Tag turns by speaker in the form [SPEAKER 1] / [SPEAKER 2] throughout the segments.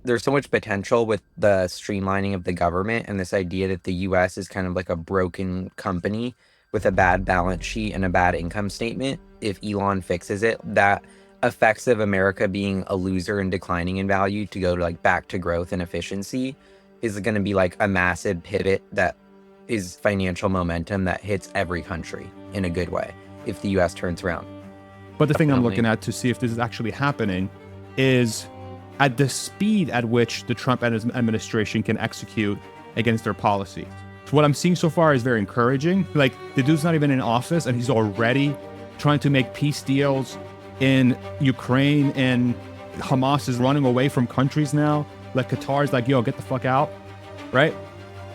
[SPEAKER 1] there's so much potential with the streamlining of the government and this idea that the US is kind of like a broken company with a bad balance sheet and a bad income statement. If Elon fixes it, that effects of America being a loser and declining in value to go to like back to growth and efficiency is going to be like a massive pivot that is financial momentum that hits every country in a good way if the US turns around.
[SPEAKER 2] But the thing I'm
[SPEAKER 1] Definitely.
[SPEAKER 2] looking at to see if this is actually happening is at the speed at which the Trump administration can execute against their policy. So what I'm seeing so far is very encouraging. Like, the dude's not even in office and he's already trying to make peace deals in Ukraine, and Hamas is running away from countries now. Like, Qatar's like, yo, get the fuck out, right?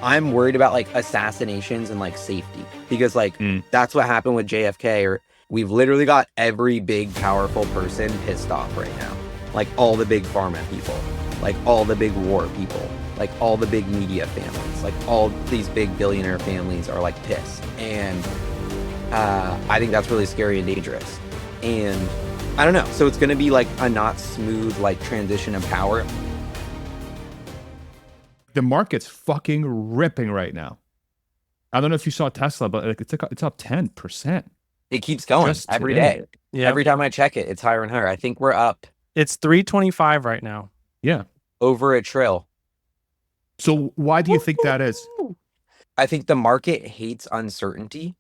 [SPEAKER 1] I'm worried about like assassinations and like safety because like that's what happened with JFK. Or we've literally got every big powerful person pissed off right now. Like all the big pharma people, like all the big war people, like all the big media families, like all these big billionaire families are like pissed. And I think that's really scary and dangerous. And I don't know. So it's going to be like a not smooth like transition of power.
[SPEAKER 2] The market's fucking ripping right now. I don't know if you saw Tesla, but like it's up 10%.
[SPEAKER 1] It keeps going
[SPEAKER 2] Just
[SPEAKER 1] every
[SPEAKER 2] today.
[SPEAKER 1] day.
[SPEAKER 3] Yeah.
[SPEAKER 1] Every time I check it, it's higher and higher. I think we're up
[SPEAKER 3] It's 325 right now.
[SPEAKER 2] Yeah.
[SPEAKER 1] over a trill.
[SPEAKER 2] So why do you think that is?
[SPEAKER 1] I think the market hates uncertainty,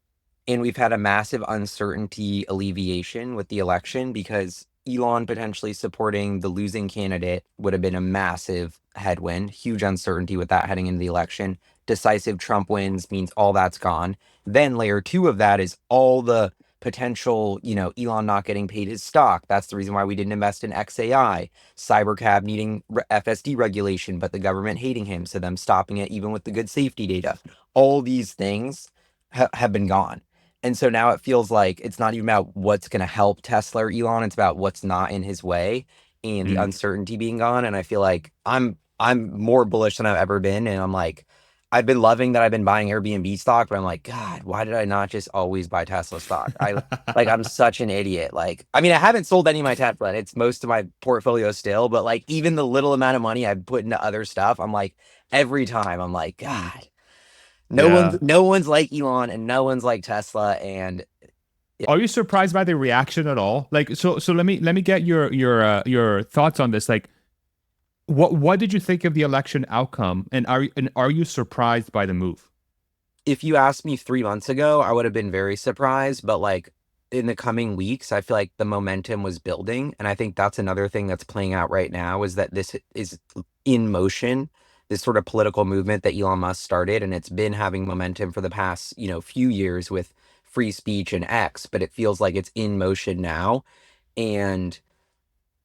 [SPEAKER 1] and we've had a massive uncertainty alleviation with the election because Elon potentially supporting the losing candidate would have been a massive headwind, huge uncertainty with that heading into the election. Decisive Trump wins means all that's gone. Then layer two of that is all the potential, Elon not getting paid his stock. That's the reason why we didn't invest in XAI. Cybercab needing FSD regulation, but the government hating him, so them stopping it even with the good safety data. All these things have been gone. And so now it feels like it's not even about what's going to help Tesla or Elon. It's about what's not in his way and the uncertainty being gone. And I feel like I'm more bullish than I've ever been. And I'm like, I've been loving that I've been buying Airbnb stock, but I'm like, God, why did I not just always buy Tesla stock? I'm such an idiot. Like, I mean, I haven't sold any of my Tesla. It's most of my portfolio still, but like even the little amount of money I've put into other stuff, I'm like, every time I'm like, God, no one's like Elon and no one's like Tesla. And
[SPEAKER 2] Are you surprised by the reaction at all? Like, so let me get your thoughts on this. Like, what did you think of the election outcome, and are you surprised by the move?
[SPEAKER 1] if you asked me 3 months ago, I would have been very surprised. But like in the coming weeks, I feel like the momentum was building. And I think that's another thing that's playing out right now is that this is in motion, this sort of political movement that Elon Musk started. And it's been having momentum for the past, few years with free speech and X, but it feels like it's in motion now. And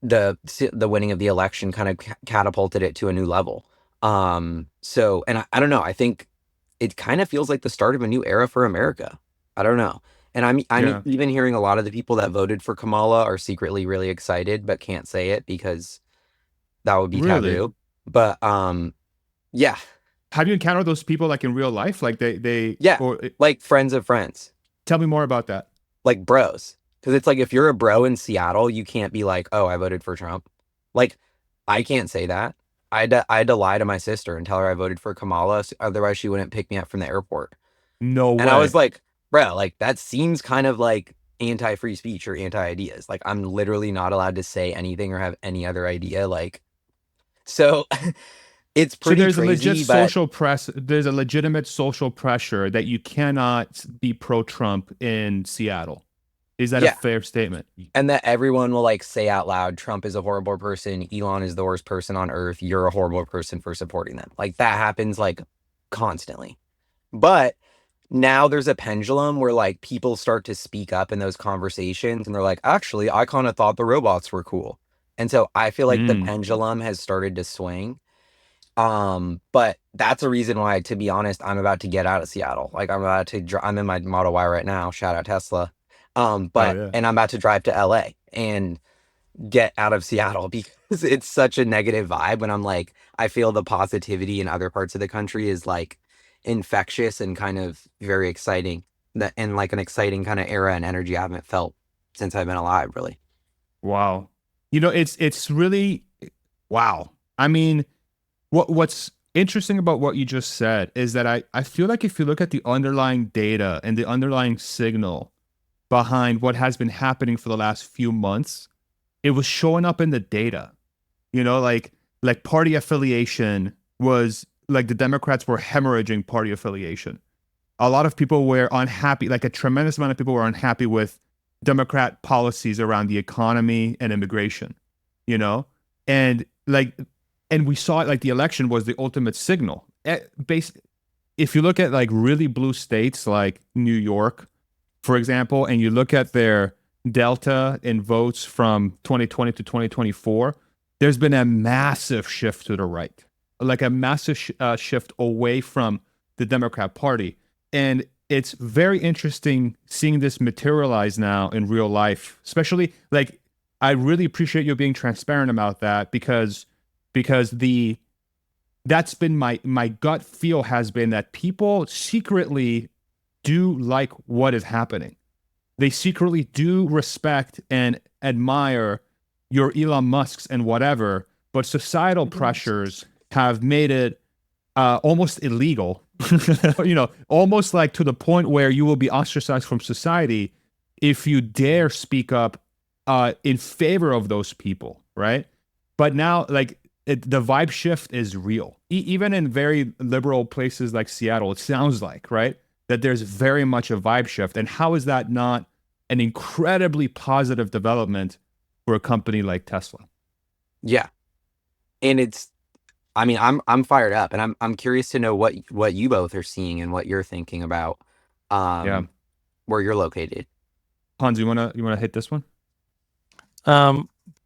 [SPEAKER 1] the winning of the election kind of catapulted it to a new level. So, and I don't know, I think it kind of feels like the start of a new era for America. I don't know. And I'm even hearing a lot of the people that voted for Kamala are secretly really excited, but can't say it because that would be
[SPEAKER 2] Really?
[SPEAKER 1] taboo. But yeah.
[SPEAKER 2] Have you encountered those people like in real life? Like
[SPEAKER 1] Yeah,
[SPEAKER 2] or
[SPEAKER 1] like friends of friends,
[SPEAKER 2] tell me more about that.
[SPEAKER 1] like bros. Because it's like if you're a bro in Seattle, you can't be like, oh, I voted for Trump. Like, I can't say that. I had to lie to my sister and tell her I voted for Kamala, otherwise she wouldn't pick me up from the airport.
[SPEAKER 2] No
[SPEAKER 1] And I was
[SPEAKER 2] way.
[SPEAKER 1] like, bro, like that seems kind of like anti-free speech or anti-ideas. Like I'm literally not allowed to say anything or have any other idea. Like, so it's
[SPEAKER 2] So
[SPEAKER 1] pretty
[SPEAKER 2] there's a legit
[SPEAKER 1] crazy, but
[SPEAKER 2] social press. There's a legitimate social pressure that you cannot be pro-Trump in Seattle. Is that a
[SPEAKER 1] yeah.
[SPEAKER 2] fair statement?
[SPEAKER 1] And that everyone will like say out loud, Trump is a horrible person. Elon is the worst person on earth. You're a horrible person for supporting them. Like that happens like constantly. But now there's a pendulum where like people start to speak up in those conversations and they're like, actually, I kind of thought the robots were cool. And so I feel like the pendulum has started to swing. But that's a reason why, to be honest, I'm about to get out of Seattle. Like I'm in my Model Y right now. Shout out Tesla. And I'm about to drive to LA and get out of Seattle because it's such a negative vibe when I'm like, I feel the positivity in other parts of the country is like infectious and kind of very exciting, that and like an exciting kind of era and energy I haven't felt since I've been alive, really.
[SPEAKER 2] Wow. It's really wow. I mean, what's interesting about what you just said is that I feel like if you look at the underlying data and the underlying signal behind what has been happening for the last few months, it was showing up in the data. You know, like party affiliation was like the Democrats were hemorrhaging party affiliation. A lot of people were unhappy, like a tremendous amount of people were unhappy with Democrat policies around the economy and immigration, you know? And like, and we saw it like the election was the ultimate signal. If you look at like really blue states like New York, for example, and you look at their delta in votes from 2020 to 2024, there's been a massive shift to the right, like a massive shift away from the Democrat Party. And it's very interesting seeing this materialize now in real life, especially like I really appreciate you being transparent about that because that's been my gut feel has been that people secretly do like what is happening. They secretly do respect and admire your Elon Musks and whatever, but societal pressures have made it almost illegal, you know, almost like to the point where you will be ostracized from society if you dare speak up in favor of those people, right? But now, like, the vibe shift is real. Even in very liberal places like Seattle, it sounds like, right, that there's very much a vibe shift. And how is that not an incredibly positive development for a company like Tesla?
[SPEAKER 1] Yeah. And I mean, I'm fired up, and I'm curious to know what you both are seeing and what you're thinking about
[SPEAKER 2] Yeah.
[SPEAKER 1] where you're located.
[SPEAKER 2] Hans, you wanna hit this one?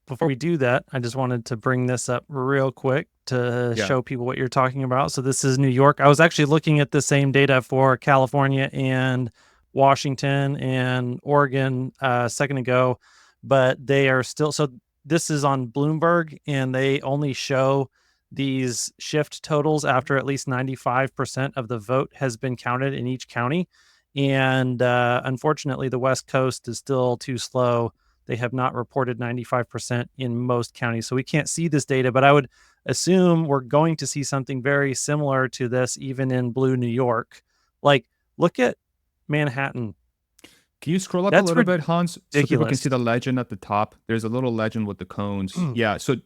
[SPEAKER 3] Before we do that, I just wanted to bring this up real quick to show people what you're talking about. So this is New York. I was actually looking at the same data for California and Washington and Oregon a second ago, but they are still, so this is on Bloomberg, and they only show these shift totals after at least 95% of the vote has been counted in each county. And unfortunately, the West Coast is still too slow. They have not reported 95% in most counties. So we can't see this data, but I would assume we're going to see something very similar to this even in blue New York. Like, look at Manhattan.
[SPEAKER 2] Can you scroll up a little bit, Hans, so people can see the legend at the top? There's a little legend with the cones. Yeah, so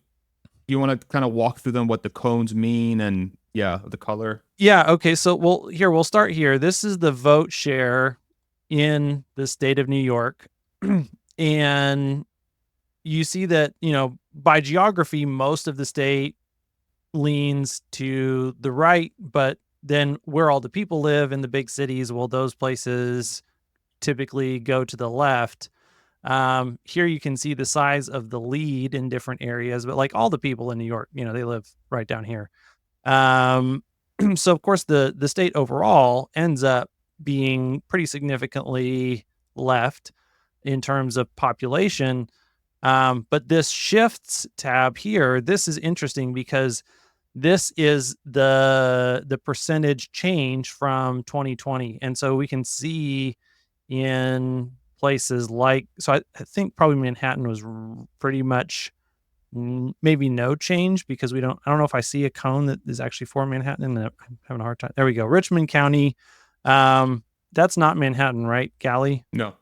[SPEAKER 2] you want to kind of walk through them, what the cones mean, and the color?
[SPEAKER 3] Yeah, okay, so we'll start here. This is the vote share in the state of New York. And you see that, you know, by geography, most of the state leans to the right, but then where all the people live in the big cities, well, those places typically go to the left. Here you can see the size of the lead in different areas, but like all the people in New York, you know, they live right down here. So of course the state overall ends up being pretty significantly left in terms of population. But this shifts tab here, this is interesting because this is the percentage change from 2020. And so we can see in places like, so I think probably Manhattan was pretty much maybe no change because I don't know if I see a cone that is actually for Manhattan, and I'm having a hard time. There we go. Richmond County. That's not Manhattan, right, Gali?
[SPEAKER 2] No.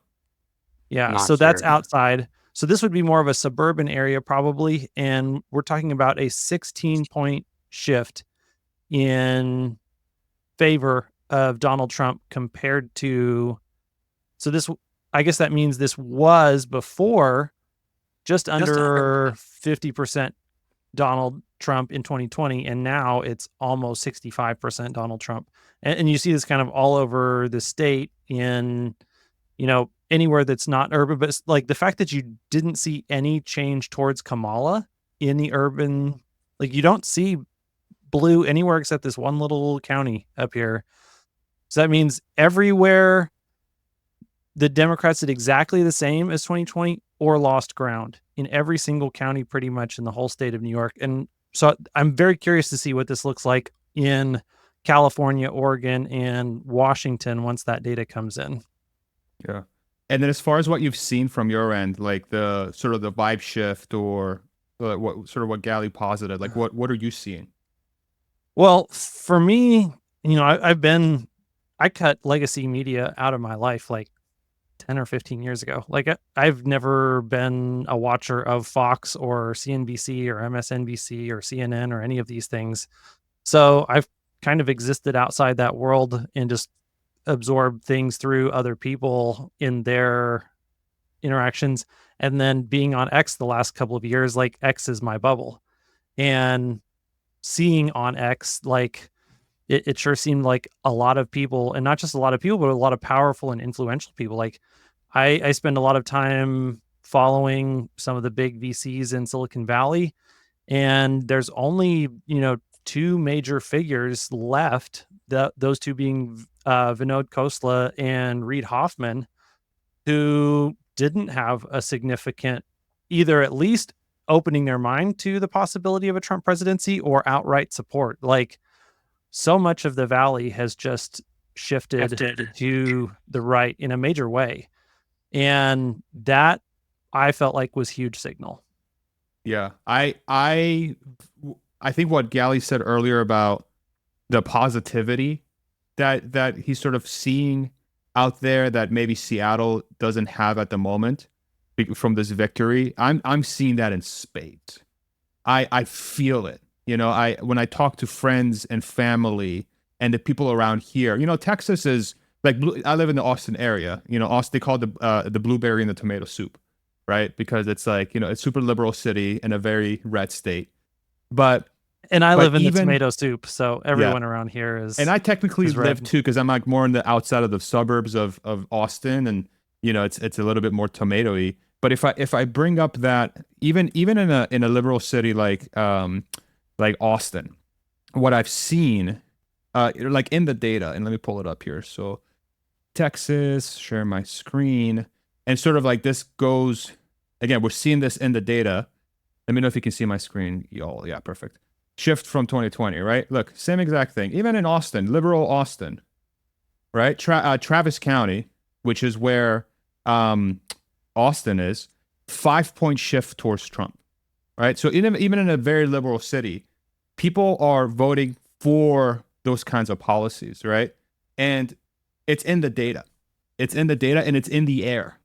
[SPEAKER 3] Yeah, so that's outside. So this would be more of a suburban area probably, and we're talking about a 16-point shift in favor of Donald Trump compared to, so this, I guess that means this was before just under 50% Donald Trump in 2020, and now it's almost 65% Donald Trump. And you see this kind of all over the state in, you know, anywhere that's not urban, but like the fact that you didn't see any change towards Kamala in the urban, like you don't see blue anywhere except this one little county up here. So that means everywhere the Democrats did exactly the same as 2020 or lost ground in every single county pretty much in the whole state of New York. And so I'm very curious to see what this looks like in California, Oregon, and Washington once that data comes in.
[SPEAKER 2] Yeah. And then as far as what you've seen from your end, like the sort of the vibe shift or what Gali posited. Like, what are you seeing?
[SPEAKER 3] Well, for me, I cut legacy media out of my life like 10 or 15 years ago. Like I've never been a watcher of Fox or CNBC or MSNBC or CNN or any of these things. So I've kind of existed outside that world and just absorbed things through other people in their interactions. And then being on X the last couple of years, like X is my bubble. And seeing on X, like it sure seemed like a lot of people, and not just a lot of people, but a lot of powerful and influential people. Like I spend a lot of time following some of the big VCs in Silicon Valley, and there's only, two major figures left, those two being Vinod Khosla and Reid Hoffman, who didn't have a significant, either at least opening their mind to the possibility of a Trump presidency or outright support. Like, so much of the Valley has just shifted to the right in a major way. And that I felt like was huge signal.
[SPEAKER 2] Yeah. I think what Gali said earlier about the positivity that he's sort of seeing out there that maybe Seattle doesn't have at the moment from this victory. I'm seeing that in spades. I feel it. When I talk to friends and family and the people around here, Texas is like, I live in the Austin area. Austin, they call it the blueberry and the tomato soup, right? Because it's like, it's super liberal city in a very red state.
[SPEAKER 3] And I live in the tomato soup, so everyone around here is.
[SPEAKER 2] And I technically live too, because I'm like more on the outside of the suburbs of Austin, and it's a little bit more tomatoey. But if I bring up that even in a liberal city like Austin, what I've seen, like in the data, and let me pull it up here. So Texas, share my screen, and sort of like this goes again. We're seeing this in the data. Let me know if you can see my screen, y'all. Yeah, perfect. Shift from 2020, right? Look, same exact thing. Even in Austin, liberal Austin, right? Travis County, which is where Austin is, 5-point shift towards Trump, right? So even in a very liberal city, people are voting for those kinds of policies, right? And it's in the data. It's in the data, and it's in the air.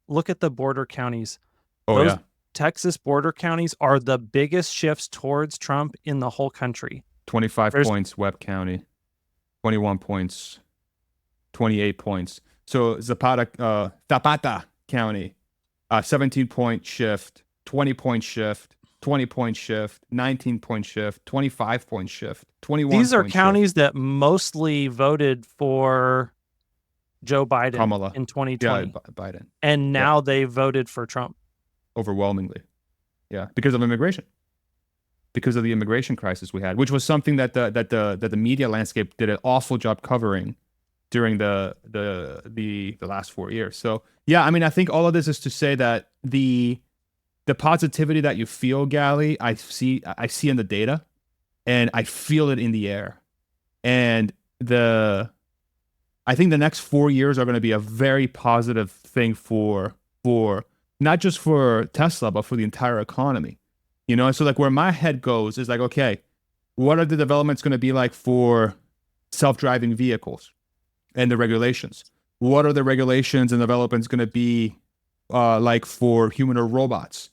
[SPEAKER 3] Look at the border counties.
[SPEAKER 2] Those
[SPEAKER 3] Texas border counties are the biggest shifts towards Trump in the whole country.
[SPEAKER 2] 25 points, Webb County. 21 points. 28 points. So Zapata County, 17-point shift, 20-point shift, 20-point shift, 19-point shift, 25-point shift, 21.
[SPEAKER 3] These are counties that mostly voted for Joe Biden
[SPEAKER 2] Kamala.
[SPEAKER 3] in 2020.
[SPEAKER 2] Yeah, Biden.
[SPEAKER 3] And now they voted for Trump.
[SPEAKER 2] Overwhelmingly. Yeah, because of immigration. Because of the immigration crisis we had, which was something that the media landscape did an awful job covering during the last 4 years. So yeah, I mean, I think all of this is to say that the positivity that you feel, Gali, I see in the data, and I feel it in the air. And I think the next 4 years are going to be a very positive thing for not just for Tesla, but for the entire economy. So like where my head goes is like, okay, what are the developments going to be like for self-driving vehicles and the regulations? What are the regulations and developments going to be like for humanoid robots,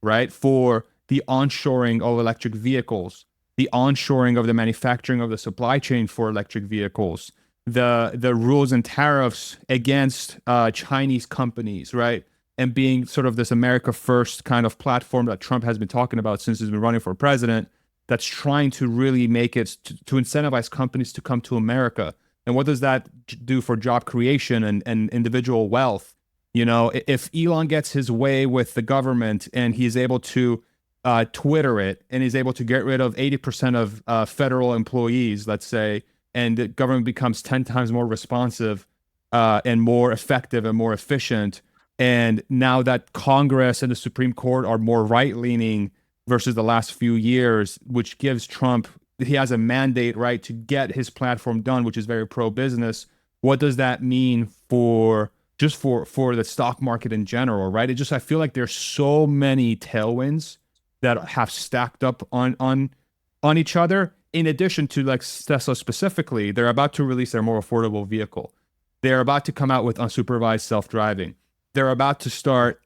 [SPEAKER 2] right? For the onshoring of electric vehicles, the onshoring of the manufacturing of the supply chain for electric vehicles, the rules and tariffs against Chinese companies, right? And being sort of this America First kind of platform that Trump has been talking about since he's been running for president, that's trying to really make it to incentivize companies to come to America. And what does that do for job creation and individual wealth? If Elon gets his way with the government and he's able to Twitter it, and he's able to get rid of 80% of federal employees, let's say, and the government becomes 10 times more responsive and more effective and more efficient, and now that Congress and the Supreme Court are more right-leaning versus the last few years, which gives Trump, he has a mandate, right, to get his platform done, which is very pro-business. What does that mean for the stock market in general, right? I feel like there's so many tailwinds that have stacked up on each other. In addition to like Tesla specifically, they're about to release their more affordable vehicle. They're about to come out with unsupervised self-driving. They're about to start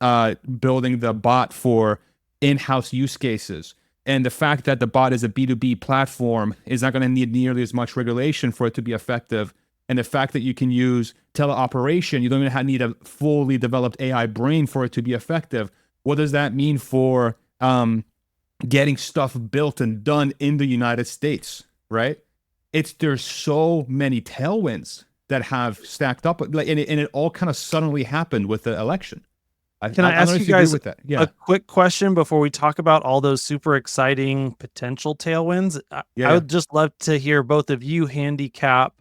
[SPEAKER 2] building the bot for in-house use cases. And the fact that the bot is a B2B platform is not going to need nearly as much regulation for it to be effective. And the fact that you can use teleoperation, you don't even need a fully developed AI brain for it to be effective. What does that mean for getting stuff built and done in the United States, right? There's so many tailwinds that have stacked up, and it all kind of suddenly happened with the election.
[SPEAKER 3] Can I ask you guys
[SPEAKER 2] with that?
[SPEAKER 3] a quick question before we talk about all those super exciting potential tailwinds? I would just love to hear both of you handicap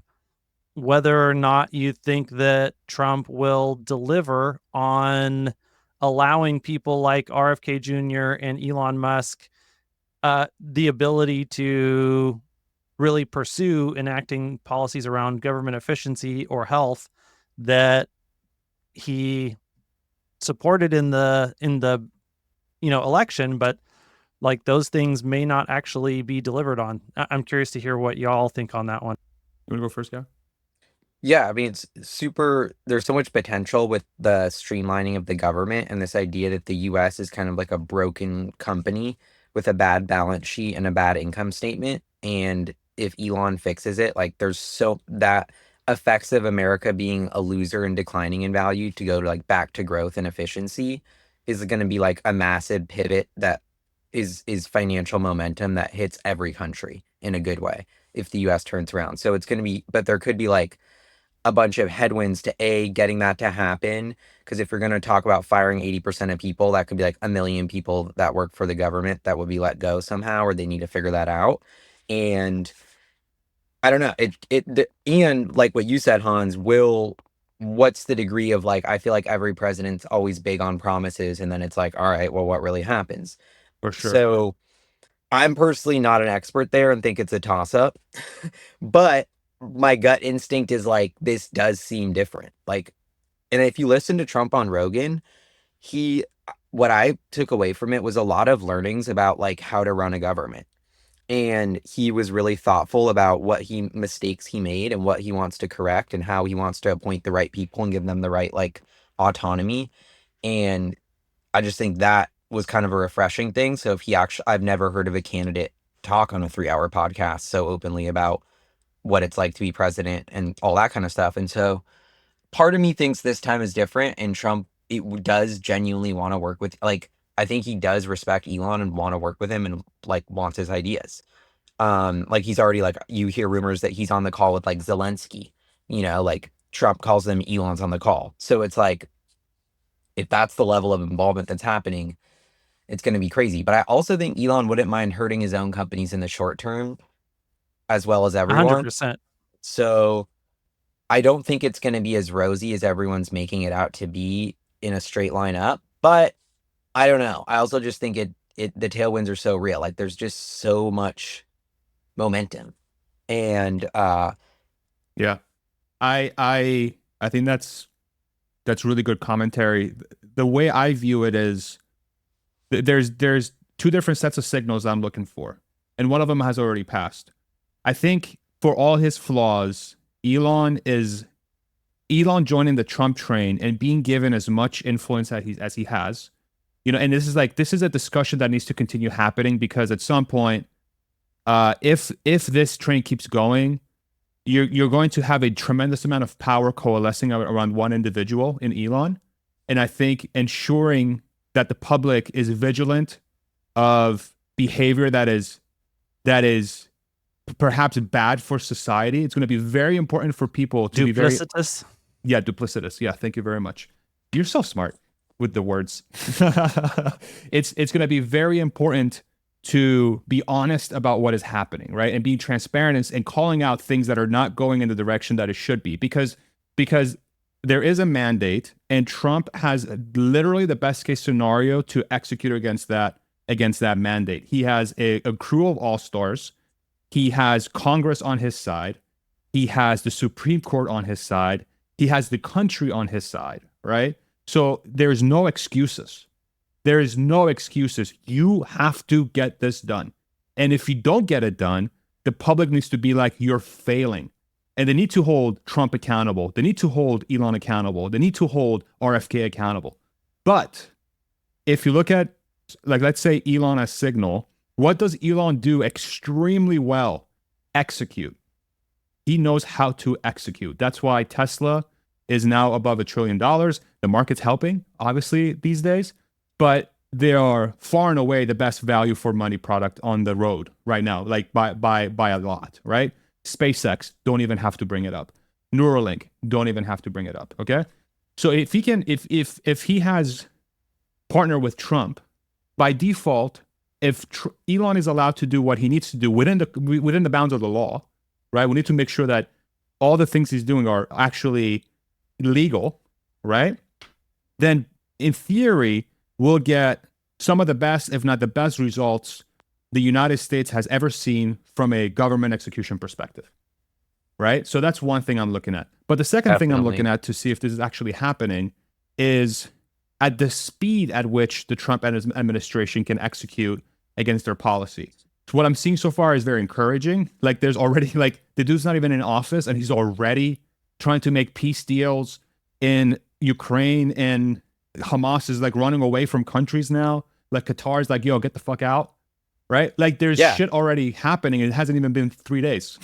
[SPEAKER 3] whether or not you think that Trump will deliver on allowing people like RFK Jr. and Elon Musk the ability to really pursue enacting policies around government efficiency or health that he supported in the election, but like those things may not actually be delivered on. I'm curious to hear what y'all think on that one.
[SPEAKER 2] You want to go first, Gal?
[SPEAKER 1] Yeah, I mean, it's super. There's so much potential with the streamlining of the government and this idea that the US is kind of like a broken company with a bad balance sheet and a bad income statement. And if Elon fixes it, like that effects of America being a loser and declining in value to go to like back to growth and efficiency is going to be like a massive pivot that is financial momentum that hits every country in a good way if the US turns around. So it's going to be, but there could be like a bunch of headwinds to getting that to happen. Because if you're going to talk about firing 80% of people, that could be like 1 million people that work for the government that would be let go somehow, or they need to figure that out. And I don't know. And like what you said, Hans, what's the degree of like, I feel like every president's always big on promises, and then it's like, all right, well, what really happens?
[SPEAKER 2] For sure.
[SPEAKER 1] So I'm personally not an expert there and think it's a toss up, but my gut instinct is like, this does seem different. Like, and if you listen to Trump on Rogan, what I took away from it was a lot of learnings about like how to run a government. And he was really thoughtful about mistakes he made and what he wants to correct and how he wants to appoint the right people and give them the right like autonomy. And I just think that was kind of a refreshing thing. So I've never heard of a candidate talk on a 3-hour podcast so openly about what it's like to be president and all that kind of stuff. And so part of me thinks this time is different, and Trump, does genuinely want to work with, like, I think he does respect Elon and want to work with him and like wants his ideas. Like he's already like, you hear rumors that he's on the call with like Zelensky, like Trump calls them Elon's on the call. So it's like, if that's the level of involvement that's happening, it's going to be crazy. But I also think Elon wouldn't mind hurting his own companies in the short term as well as everyone.
[SPEAKER 3] 100%.
[SPEAKER 1] So I don't think it's going to be as rosy as everyone's making it out to be in a straight line up, but I don't know. I also just think the tailwinds are so real. Like there's just so much momentum. And
[SPEAKER 2] yeah, I think that's really good commentary. The way I view it is there's two different sets of signals I'm looking for, and one of them has already passed. I think for all his flaws, Elon joining the Trump train and being given as much influence as he has, and this is a discussion that needs to continue happening, because at some point, if this train keeps going, you're going to have a tremendous amount of power coalescing around one individual in Elon. And I think ensuring that the public is vigilant of behavior that is perhaps bad for society. It's going to be very important for people to be very
[SPEAKER 3] duplicitous.
[SPEAKER 2] Yeah, duplicitous. Yeah, thank you very much. You're so smart with the words. It's going to be very important to be honest about what is happening, right? And being transparent and calling out things that are not going in the direction that it should be, because there is a mandate, and Trump has literally the best case scenario to execute against that mandate. He has a crew of all-stars. He has Congress on his side. He has the Supreme Court on his side. He has the country on his side, right? So there's no excuses. There is no excuses. You have to get this done. And if you don't get it done, the public needs to be like, you're failing. And they need to hold Trump accountable. They need to hold Elon accountable. They need to hold RFK accountable. But if you look at, like, let's say Elon as Signal, what does Elon do extremely well? Execute. He knows how to execute. That's why Tesla is now above $1 trillion. The market's helping, obviously, these days, but they are far and away the best value for money product on the road right now, like by a lot, right? SpaceX, don't even have to bring it up. Neuralink, don't even have to bring it up. Okay, so if he can, if he has partnered with Trump, by default, if Elon is allowed to do what he needs to do within the bounds of the law, right? We need to make sure that all the things he's doing are actually legal, right? Then, in theory, we'll get some of the best, if not the best, results the United States has ever seen from a government execution perspective, right? So that's one thing I'm looking at. But the second thing I'm looking at to see if this is actually happening is at the speed at which the Trump administration can execute against their policy. So what I'm seeing so far is very encouraging. Like, there's already, like, the dude's not even in office and he's already trying to make peace deals in Ukraine, and Hamas is like running away from countries now. Like, Qatar's like, yo, get the fuck out. Right? Like, there's shit already happening. It hasn't even been 3 days.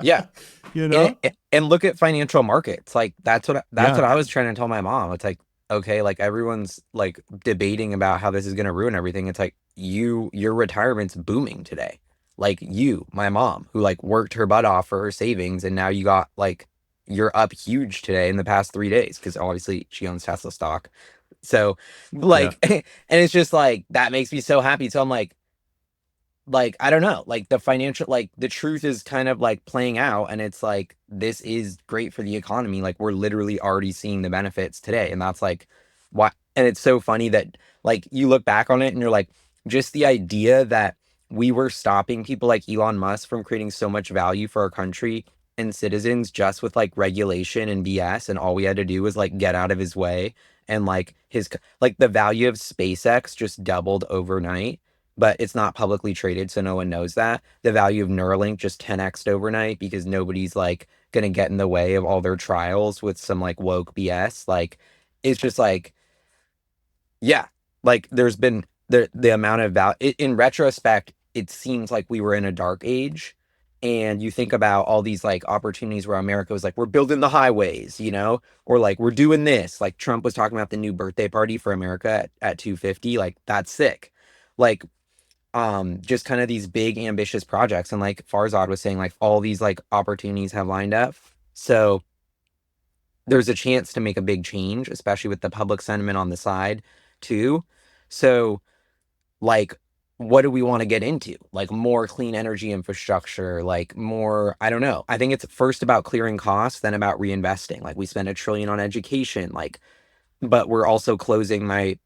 [SPEAKER 1] Yeah.
[SPEAKER 2] You know?
[SPEAKER 1] And look at financial markets. Like, that's what I was trying to tell my mom. It's like, okay, like, everyone's like debating about how this is going to ruin everything. It's like, your retirement's booming today. Like, my mom, who like worked her butt off for her savings, and now you got like, you're up huge today in the past 3 days, because obviously she owns Tesla stock. So like, and it's just like, that makes me so happy. So I'm like, I don't know, like, the financial, like, the truth is kind of like playing out, and it's like, this is great for the economy. Like, we're literally already seeing the benefits today. And that's like, why. And it's so funny that, like, you look back on it and you're like, just the idea that we were stopping people like Elon Musk from creating so much value for our country and citizens just with like regulation and BS, and all we had to do was like get out of his way, and like like the value of SpaceX just doubled overnight. But it's not publicly traded, so no one knows that. The value of Neuralink just 10x'd overnight because nobody's like gonna get in the way of all their trials with some like woke BS. Like, it's just like, yeah, like, there's been the amount of value. In retrospect, it seems like we were in a dark age. And you think about all these like opportunities where America was like, we're building the highways, or like, we're doing this. Like, Trump was talking about the new birthday party for America at 250. Like, that's sick. Like, just kind of these big ambitious projects. And like Farzad was saying, like, all these like opportunities have lined up. So there's a chance to make a big change, especially with the public sentiment on the side too. So, like, what do we want to get into? Like, more clean energy infrastructure, like more, I don't know. I think it's first about clearing costs, then about reinvesting. Like, we spend $1 trillion on education, like, but we're also closing my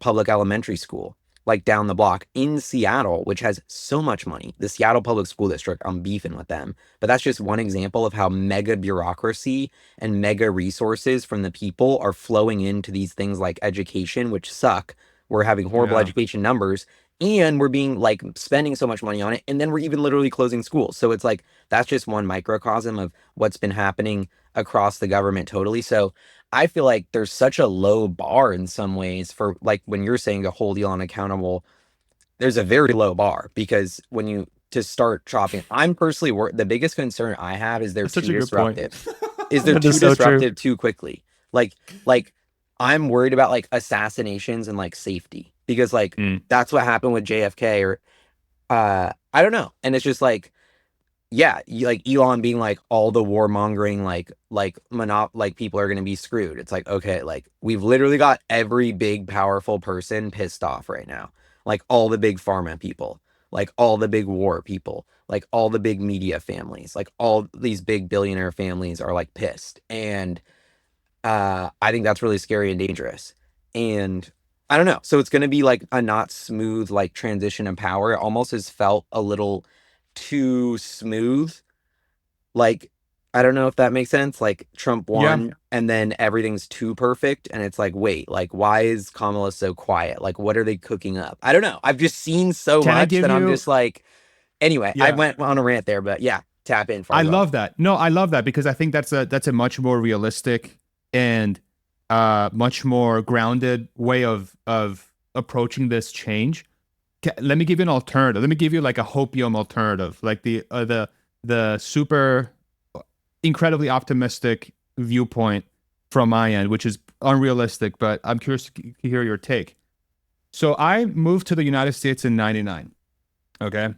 [SPEAKER 1] public elementary school, like, down the block in Seattle, which has so much money. The Seattle Public School District, I'm beefing with them. But that's just one example of how mega bureaucracy and mega resources from the people are flowing into these things like education, which suck. We're having horrible education numbers, and we're being like spending so much money on it. And then we're even literally closing schools. So it's like, that's just one microcosm of what's been happening across the government totally. So I feel like there's such a low bar in some ways for, like, when you're saying to hold Elon accountable, there's a very low bar, because when you to start chopping, I'm personally the biggest concern I have is they're too disruptive. Is they're too disruptive too quickly. Like I'm worried about like assassinations and like safety, because like that's what happened with JFK, or I don't know. And it's just like, yeah, like Elon being like, all the warmongering, like people are going to be screwed. It's like, okay, like, we've literally got every big powerful person pissed off right now. Like, all the big pharma people, like all the big war people, like all the big media families, like all these big billionaire families are like pissed. And I think that's really scary and dangerous. And I don't know. So it's going to be like a not smooth like transition of power. It almost has felt a little too smooth. Like, I don't know if that makes sense. Like Trump
[SPEAKER 2] Yeah.
[SPEAKER 1] won and then everything's too perfect. And it's like, wait, like, why is Kamala so quiet? Like, what are they cooking up? I don't know. I've just seen so
[SPEAKER 2] Can I
[SPEAKER 1] much
[SPEAKER 2] give
[SPEAKER 1] that I'm
[SPEAKER 2] you?
[SPEAKER 1] just like, anyway, I
[SPEAKER 2] Yeah.
[SPEAKER 1] went on a rant there, but yeah, tap in,
[SPEAKER 2] I
[SPEAKER 1] Farzad.
[SPEAKER 2] love that. No, I love that because I think that's a much more realistic and much more grounded way of approaching this change. Let me give you an alternative. Let me give you like a hopium alternative, like the super incredibly optimistic viewpoint from my end, which is unrealistic, but I'm curious to hear your take. So I moved to the United States in '99, okay,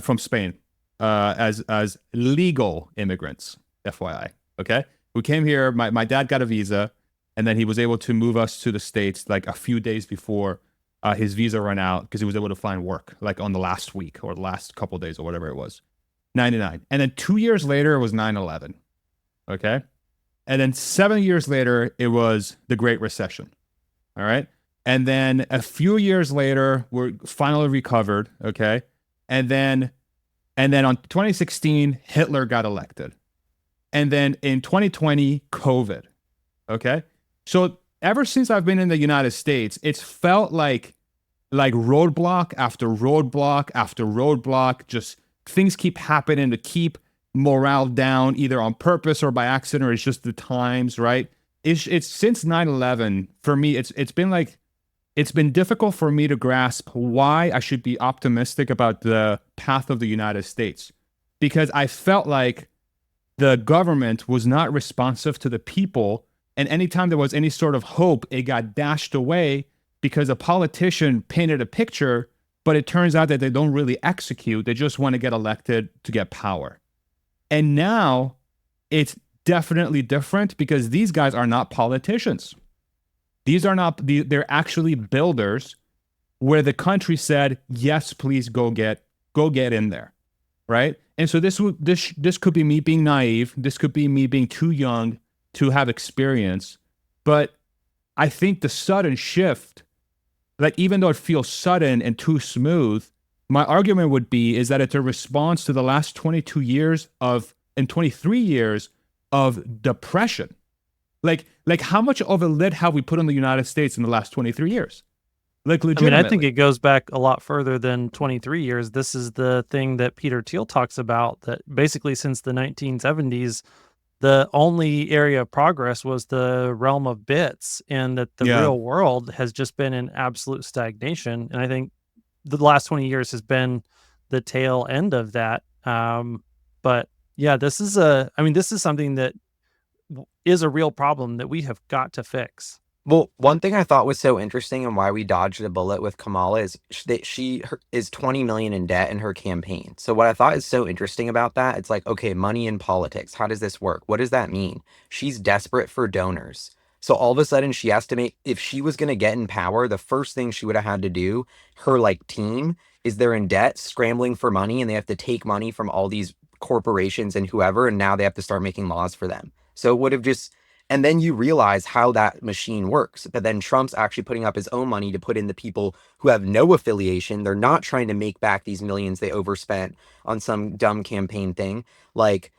[SPEAKER 2] from Spain, as legal immigrants, FYI. Okay, we came here. My dad got a visa, and then he was able to move us to the States like a few days before his visa ran out because he was able to find work like on the last week or the last couple of days or whatever it was. '99, and then 2 years later it was 9/11. Okay, and then 7 years later it was the Great Recession. All right. And then a few years later, we're finally recovered. Okay. And then on 2016, Hitler got elected. And then in 2020, COVID. Okay. So ever since I've been in the United States, it's felt like roadblock after roadblock after roadblock. Just things keep happening to keep morale down, either on purpose or by accident, or it's just the times, right? It's since 9/11 for me, it's been like it's been difficult for me to grasp why I should be optimistic about the path of the United States. Because I felt like the government was not responsive to the people. And anytime there was any sort of hope, it got dashed away because a politician painted a picture, but it turns out that they don't really execute. They just want to get elected to get power. And now it's definitely different because these guys are not politicians. These are not, they're actually builders where the country said, yes, please go get in there. Right. And so this could be me being naive. This could be me being too young to have experience. But I think the sudden shift, like even though it feels sudden and too smooth, my argument would be is that it's a response to the last 22 years of and 23 years of depression. Like how much of a lid have we put on the United States in the last 23 years? Like
[SPEAKER 3] I mean, I think
[SPEAKER 2] legitimately.
[SPEAKER 3] it goes back a lot further than 23 years. This is the thing that Peter Thiel talks about, that basically since the 1970s, the only area of progress was the realm of bits, and that the
[SPEAKER 2] Yeah.
[SPEAKER 3] real world has just been in absolute stagnation. And I think the last 20 years has been the tail end of that. But yeah, this is something that is a real problem that we have got to fix.
[SPEAKER 1] Well, one thing I thought was so interesting and why we dodged a bullet with Kamala is that is 20 million in debt in her campaign. So what I thought is so interesting about that, it's like, okay, money in politics. How does this work? What does that mean? She's desperate for donors. So all of a sudden she has to make, if she was going to get in power, the first thing she would have had to do, her like team, is they're in debt, scrambling for money, and they have to take money from all these corporations and whoever, and now they have to start making laws for them. So it would have just, and then you realize how that machine works. But then Trump's actually putting up his own money to put in the people who have no affiliation. They're not trying to make back these millions they overspent on some dumb campaign thing. Like,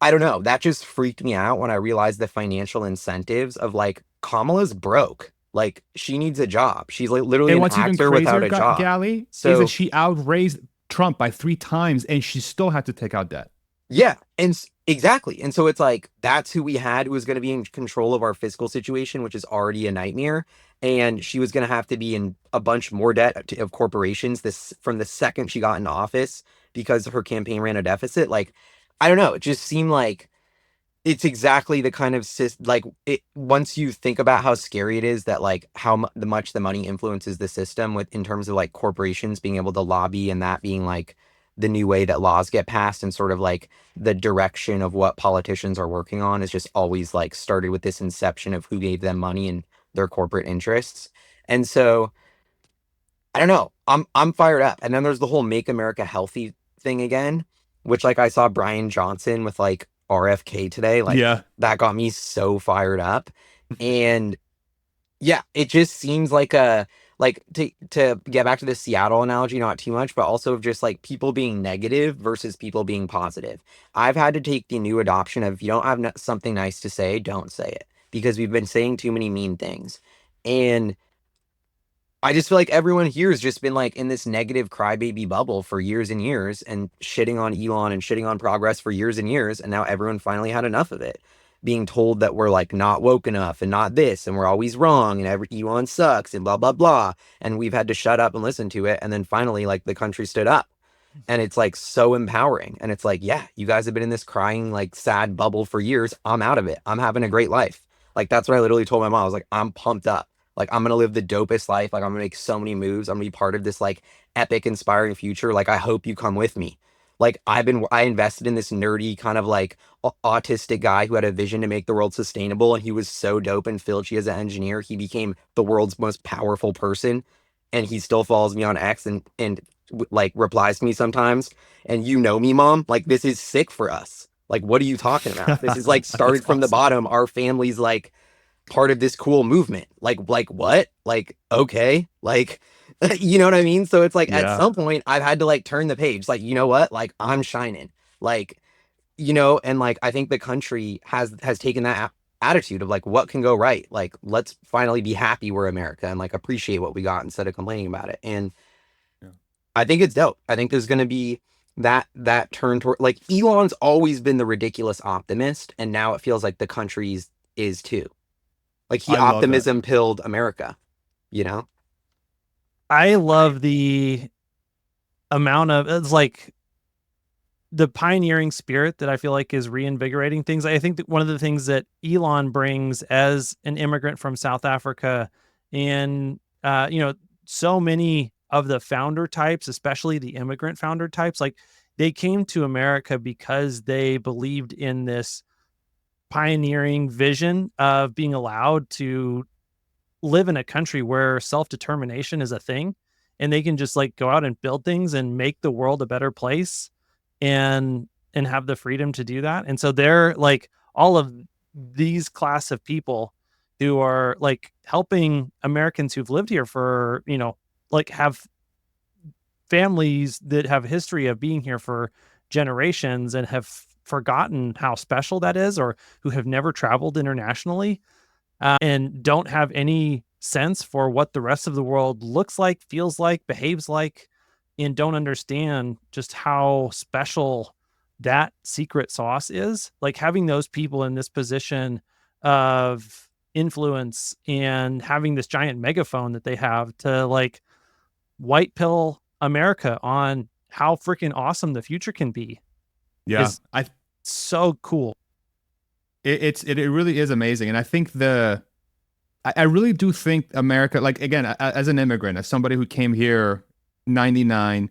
[SPEAKER 1] I don't know. That just freaked me out when I realized the financial incentives of like Kamala's broke. Like, she needs a job. She's like literally
[SPEAKER 2] And
[SPEAKER 1] an
[SPEAKER 2] what's even
[SPEAKER 1] actor without
[SPEAKER 2] crazier,
[SPEAKER 1] a job.
[SPEAKER 2] Gali, is that
[SPEAKER 1] So
[SPEAKER 2] she outraised Trump by 3 times and she still had to take out debt.
[SPEAKER 1] yeah, and exactly. And so it's like that's who we had who was going to be in control of our fiscal situation, which is already a nightmare. And she was going to have to be in a bunch more debt of corporations this from the second she got into office because her campaign ran a deficit. Like, I don't know. It just seemed like it's exactly the kind of like it once you think about how scary it is that like how much the money influences the system with in terms of like corporations being able to lobby and that being like the new way that laws get passed and sort of like the direction of what politicians are working on is just always like started with this inception of who gave them money and their corporate interests. And so I don't know. I'm fired up. And then there's the whole Make America Healthy thing again, which like I saw Brian Johnson with like RFK today. Like
[SPEAKER 2] Yeah.
[SPEAKER 1] that got me so fired up. And yeah, it just seems like a like to get back to the Seattle analogy, not too much, but also of just like people being negative versus people being positive. I've had to take the new adoption of if you don't have something nice to say, don't say it, because we've been saying too many mean things. And I just feel like everyone here has just been like in this negative crybaby bubble for years and years and shitting on Elon and shitting on progress for years and years. And now everyone finally had enough of it. Being told that we're like not woke enough and not this and we're always wrong and Elon sucks and blah, blah, blah. And we've had to shut up and listen to it. And then finally, like the country stood up. And it's like so empowering. And it's like, yeah, you guys have been in this crying, like sad bubble for years. I'm out of it. I'm having a great life. Like, that's what I literally told my mom. I was like, I'm pumped up. Like, I'm going to live the dopest life. Like, I'm going to make so many moves. I'm going to be part of this like epic, inspiring future. Like, I hope you come with me. Like, I invested in this nerdy kind of like autistic guy who had a vision to make the world sustainable. And he was so dope and filthy as an engineer. He became the world's most powerful person. And he still follows me on X and like replies to me sometimes. And you know me, mom, like this is sick for us. Like, what are you talking about? This is like started from the bottom. Our family's like part of this cool movement. Like what? Like, okay. Like, you know what I mean? So it's like at some point I've had to like turn the page. Like, you know what? Like I'm shining. Like, you know, and like I think the country has taken that attitude of like what can go right. Like, let's finally be happy we're America and like appreciate what we got instead of complaining about it. And I think it's dope. I think there's going to be that turn toward like Elon's always been the ridiculous optimist, and now it feels like the country's is too. Like he optimism pilled America, you know?
[SPEAKER 3] I love the amount of it's like the pioneering spirit that I feel like is reinvigorating things. I think that one of the things that Elon brings as an immigrant from South Africa and you know, so many of the founder types, especially the immigrant founder types, like they came to America because they believed in this pioneering vision of being allowed to live in a country where self-determination is a thing and they can just like go out and build things and make the world a better place and have the freedom to do that. And so they're like all of these class of people who are like helping Americans who've lived here for, you know, like have families that have a history of being here for generations and have forgotten how special that is, or who have never traveled internationally and don't have any sense for what the rest of the world looks like, feels like, behaves like, and don't understand just how special that secret sauce is. Like having those people in this position of influence and having this giant megaphone that they have to like white pill America on how freaking awesome the future can be.
[SPEAKER 2] Yeah.
[SPEAKER 3] So cool.
[SPEAKER 2] It really is amazing. And I think I really do think America, like, again, as an immigrant, as somebody who came here 99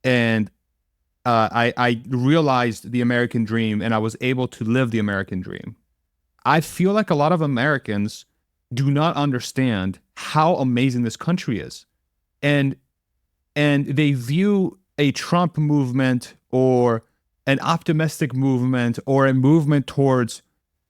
[SPEAKER 2] and I realized the American dream and I was able to live the American dream. I feel like a lot of Americans do not understand how amazing this country is. And they view a Trump movement or an optimistic movement or a movement towards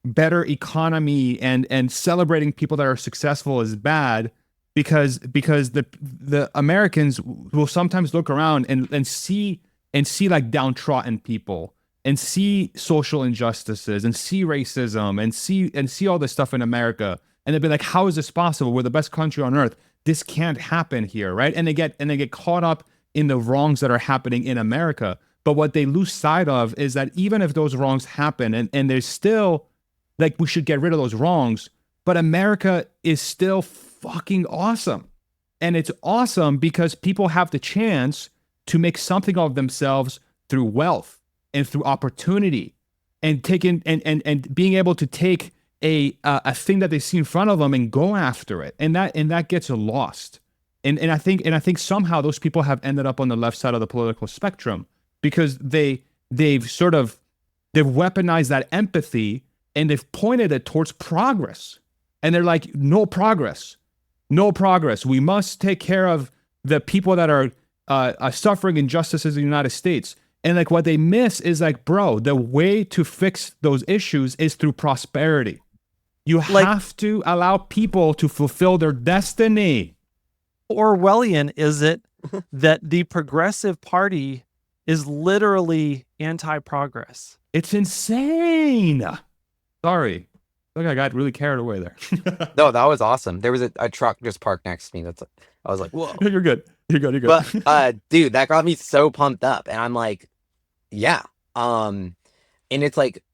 [SPEAKER 2] better economy and celebrating people that are successful as bad because the Americans will sometimes look around and see like downtrodden people and see social injustices and see racism and see all this stuff in America, and they'll be like, how is this possible? We're the best country on earth. This can't happen here, right? And they get caught up in the wrongs that are happening in America. But what they lose sight of is that even if those wrongs happen and there's still like we should get rid of those wrongs, but America is still fucking awesome. And it's awesome because people have the chance to make something of themselves through wealth and through opportunity and taking and being able to take a thing that they see in front of them and go after it. And that gets lost. And I think somehow those people have ended up on the left side of the political spectrum because they've weaponized that empathy and they've pointed it towards progress. And they're like, no progress. We must take care of the people that are suffering injustices in the United States. And like what they miss is like, bro, the way to fix those issues is through prosperity. You have to allow people to fulfill their destiny.
[SPEAKER 3] Orwellian is it that the Progressive Party is literally anti-progress?
[SPEAKER 2] It's insane. Sorry. Look, I got really carried away there.
[SPEAKER 1] No, that was awesome. There was a truck just parked next to me. I was like, whoa.
[SPEAKER 2] You're good. You're good. You're good.
[SPEAKER 1] But dude, that got me so pumped up. And I'm like, yeah. And it's like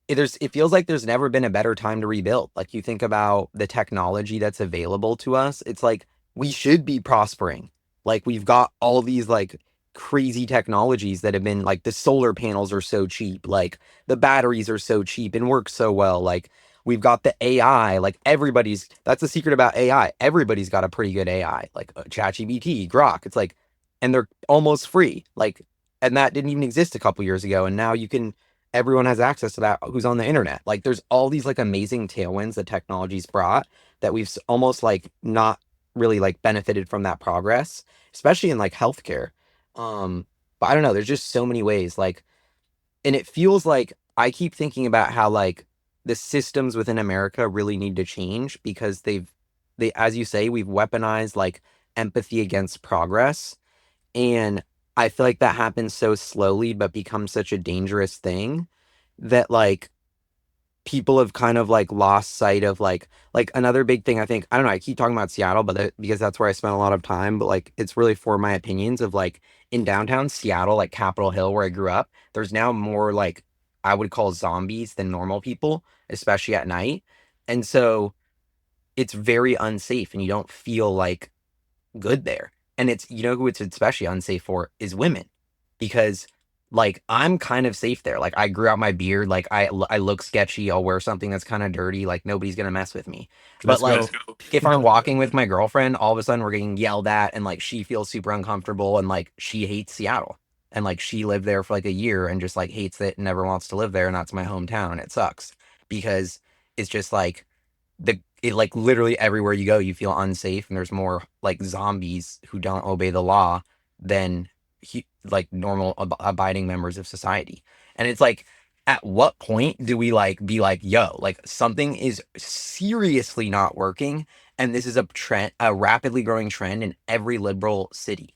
[SPEAKER 1] it feels like there's never been a better time to rebuild. Like, you think about the technology that's available to us, it's like we should be prospering. Like, we've got all these like crazy technologies that have been like, the solar panels are so cheap, like the batteries are so cheap and work so well. Like, we've got the AI, like that's the secret about AI. Everybody's got a pretty good AI, like ChatGPT, Grok. It's like, and they're almost free. Like, and that didn't even exist a couple years ago. And now everyone has access to that who's on the internet. Like, there's all these like amazing tailwinds that technology's brought that we've almost like not really like benefited from that progress, especially in like healthcare. But I don't know, there's just so many ways, like, and it feels like I keep thinking about how like the systems within America really need to change because as you say, we've weaponized like empathy against progress. And I feel like that happens so slowly, but becomes such a dangerous thing that like people have kind of like lost sight of like another big thing. I think, I don't know, I keep talking about Seattle, but because that's where I spent a lot of time, but like, it's really for my opinions of like in downtown Seattle, like Capitol Hill, where I grew up, there's now more like I would call zombies than normal people, especially at night. And so it's very unsafe and you don't feel like good there. And it's, who it's especially unsafe for is women, because like I'm kind of safe there. Like, I grew out my beard, like I look sketchy, I'll wear something that's kind of dirty, like nobody's gonna mess with me. But
[SPEAKER 2] Let's
[SPEAKER 1] like
[SPEAKER 2] go.
[SPEAKER 1] if I'm walking with my girlfriend, all of a sudden we're getting yelled at and like she feels super uncomfortable and like she hates Seattle. And like she lived there for like a year and just like hates it and never wants to live there, and that's my hometown and it sucks because it's just like like literally everywhere you go, you feel unsafe, and there's more like zombies who don't obey the law than like normal abiding members of society. And it's like, at what point do we like be like, yo, like something is seriously not working, and this is a rapidly growing trend in every liberal city.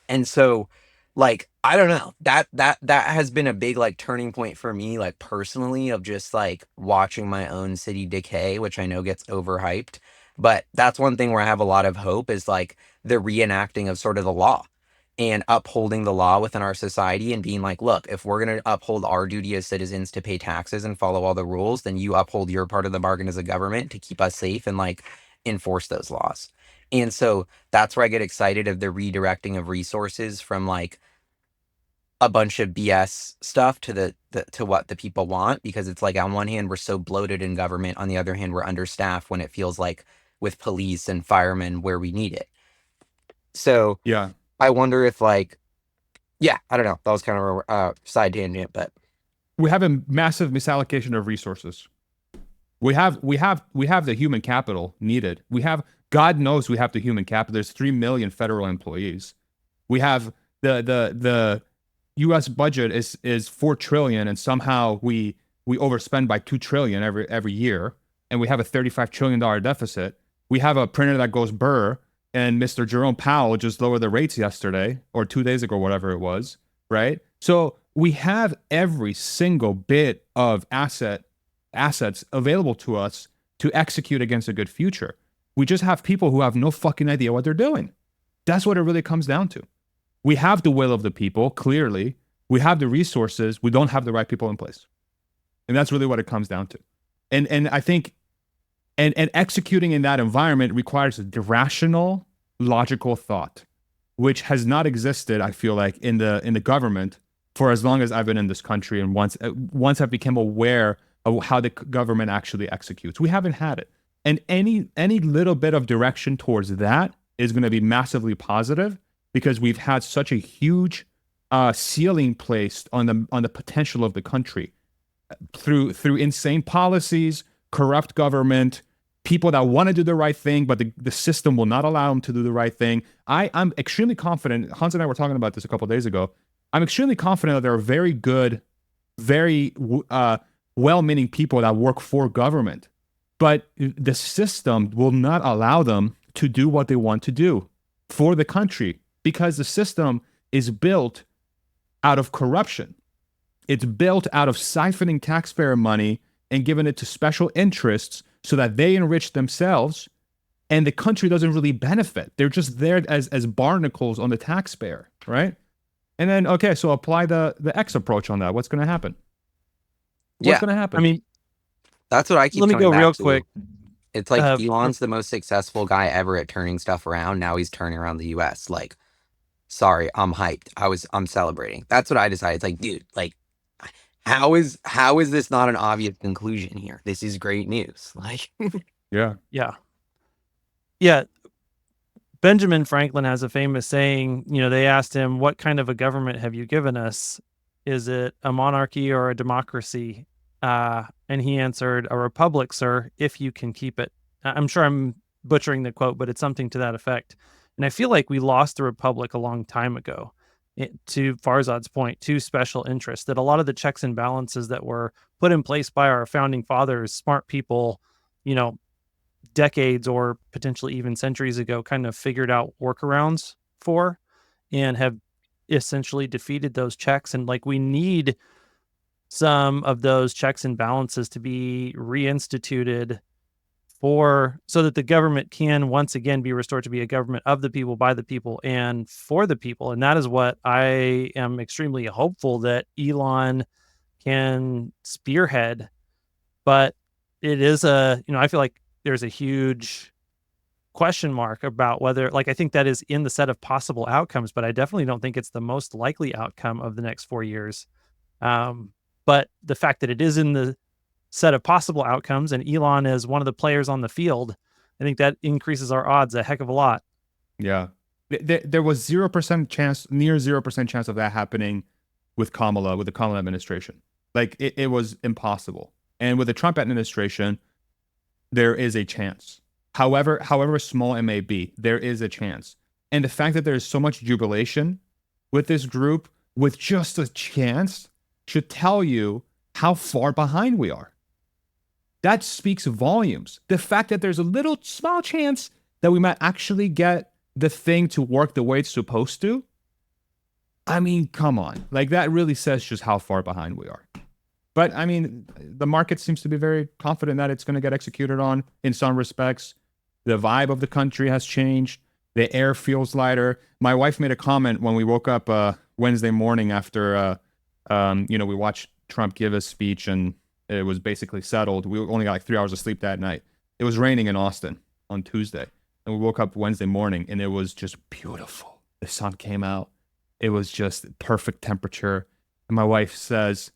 [SPEAKER 1] And so, like, I don't know, that has been a big like turning point for me, like personally, of just like watching my own city decay, which I know gets overhyped. But that's one thing where I have a lot of hope, is like the reenacting of sort of the law and upholding the law within our society and being like, look, if we're going to uphold our duty as citizens to pay taxes and follow all the rules, then you uphold your part of the bargain as a government to keep us safe and like enforce those laws. And so that's where I get excited of the redirecting of resources from like a bunch of BS stuff to to what the people want, because it's like, on one hand, we're so bloated in government. On the other hand, we're understaffed when it feels like with police and firemen where we need it. So
[SPEAKER 2] Yeah.
[SPEAKER 1] I wonder if like, yeah, I don't know. That was kind of a side tangent, but
[SPEAKER 2] We have a massive misallocation of resources. We have the human capital needed. God knows we have the human capital. There's 3 million federal employees. We have the U.S. budget is 4 trillion, and somehow we overspend by 2 trillion every year, and we have a $35 trillion deficit. We have a printer that goes burr, and Mr. Jerome Powell just lowered the rates yesterday or 2 days ago, whatever it was, right? So we have every single bit of assets available to us to execute against a good future. We just have people who have no fucking idea what they're doing. That's what it really comes down to. We have the will of the people, clearly. We have the resources. We don't have the right people in place. And that's really what it comes down to. And I think and executing in that environment requires a rational, logical thought, which has not existed, I feel like, in the government for as long as I've been in this country, and once I've become aware of how the government actually executes. We haven't had it. And any little bit of direction towards that is going to be massively positive, because we've had such a huge ceiling placed on the potential of the country through insane policies, corrupt government, people that want to do the right thing, but the system will not allow them to do the right thing. I'm extremely confident. Hans and I were talking about this a couple of days ago. I'm extremely confident that there are very good, very well-meaning people that work for government, but the system will not allow them to do what they want to do. for the country because the system is built out of corruption. It's built out of siphoning taxpayer money and giving it to special interests so that they enrich themselves and the country doesn't really benefit. They're just there as barnacles on the taxpayer, right? And then, okay, so apply the X approach on that. What's going to happen? What's going to happen?
[SPEAKER 3] I mean,
[SPEAKER 1] that's what I keep
[SPEAKER 3] let me
[SPEAKER 1] coming
[SPEAKER 3] go
[SPEAKER 1] back
[SPEAKER 3] real
[SPEAKER 1] to.
[SPEAKER 3] quick.
[SPEAKER 1] It's like Elon's the most successful guy ever at turning stuff around. Now he's turning around the US. Like, sorry, I'm hyped. I'm celebrating. That's what I decided. It's like, dude, like, how is this not an obvious conclusion here? This is great news. Like,
[SPEAKER 3] yeah. Benjamin Franklin has a famous saying, they asked him, what kind of a government have you given us? Is it a monarchy or a democracy? And he answered, a republic, sir, if you can keep it. I'm sure I'm butchering the quote, but it's something to that effect. And I feel like we lost the republic a long time ago, to Farzad's point, to special interests, that a lot of the checks and balances that were put in place by our founding fathers, smart people, decades or potentially even centuries ago, kind of figured out workarounds for and have essentially defeated those checks. And like, we need some of those checks and balances to be reinstituted so that the government can once again be restored to be a government of the people, by the people, and for the people. And that is what I am extremely hopeful that Elon can spearhead. But it is I feel like there's a huge question mark about whether, like, I think that is in the set of possible outcomes, but I definitely don't think it's the most likely outcome of the next 4 years. But the fact that it is in the set of possible outcomes and Elon is one of the players on the field, I think that increases our odds a heck of a lot.
[SPEAKER 2] Yeah. There was 0% chance, near 0% chance of that happening with the Kamala administration. Like, it was impossible. And with the Trump administration, there is a chance. However small it may be, there is a chance. And the fact that there's so much jubilation with this group with just a chance should tell you how far behind we are. That speaks volumes. The fact that there's a little small chance that we might actually get the thing to work the way it's supposed to. I mean, come on. Like, that really says just how far behind we are. But I mean, the market seems to be very confident that it's going to get executed on in some respects. The vibe of the country has changed. The air feels lighter. My wife made a comment when we woke up Wednesday morning after, we watched Trump give his speech and it was basically settled. We only got like 3 hours of sleep that night. It was raining in Austin on Tuesday. And we woke up Wednesday morning and it was just beautiful. The sun came out. It was just perfect temperature. And my wife says,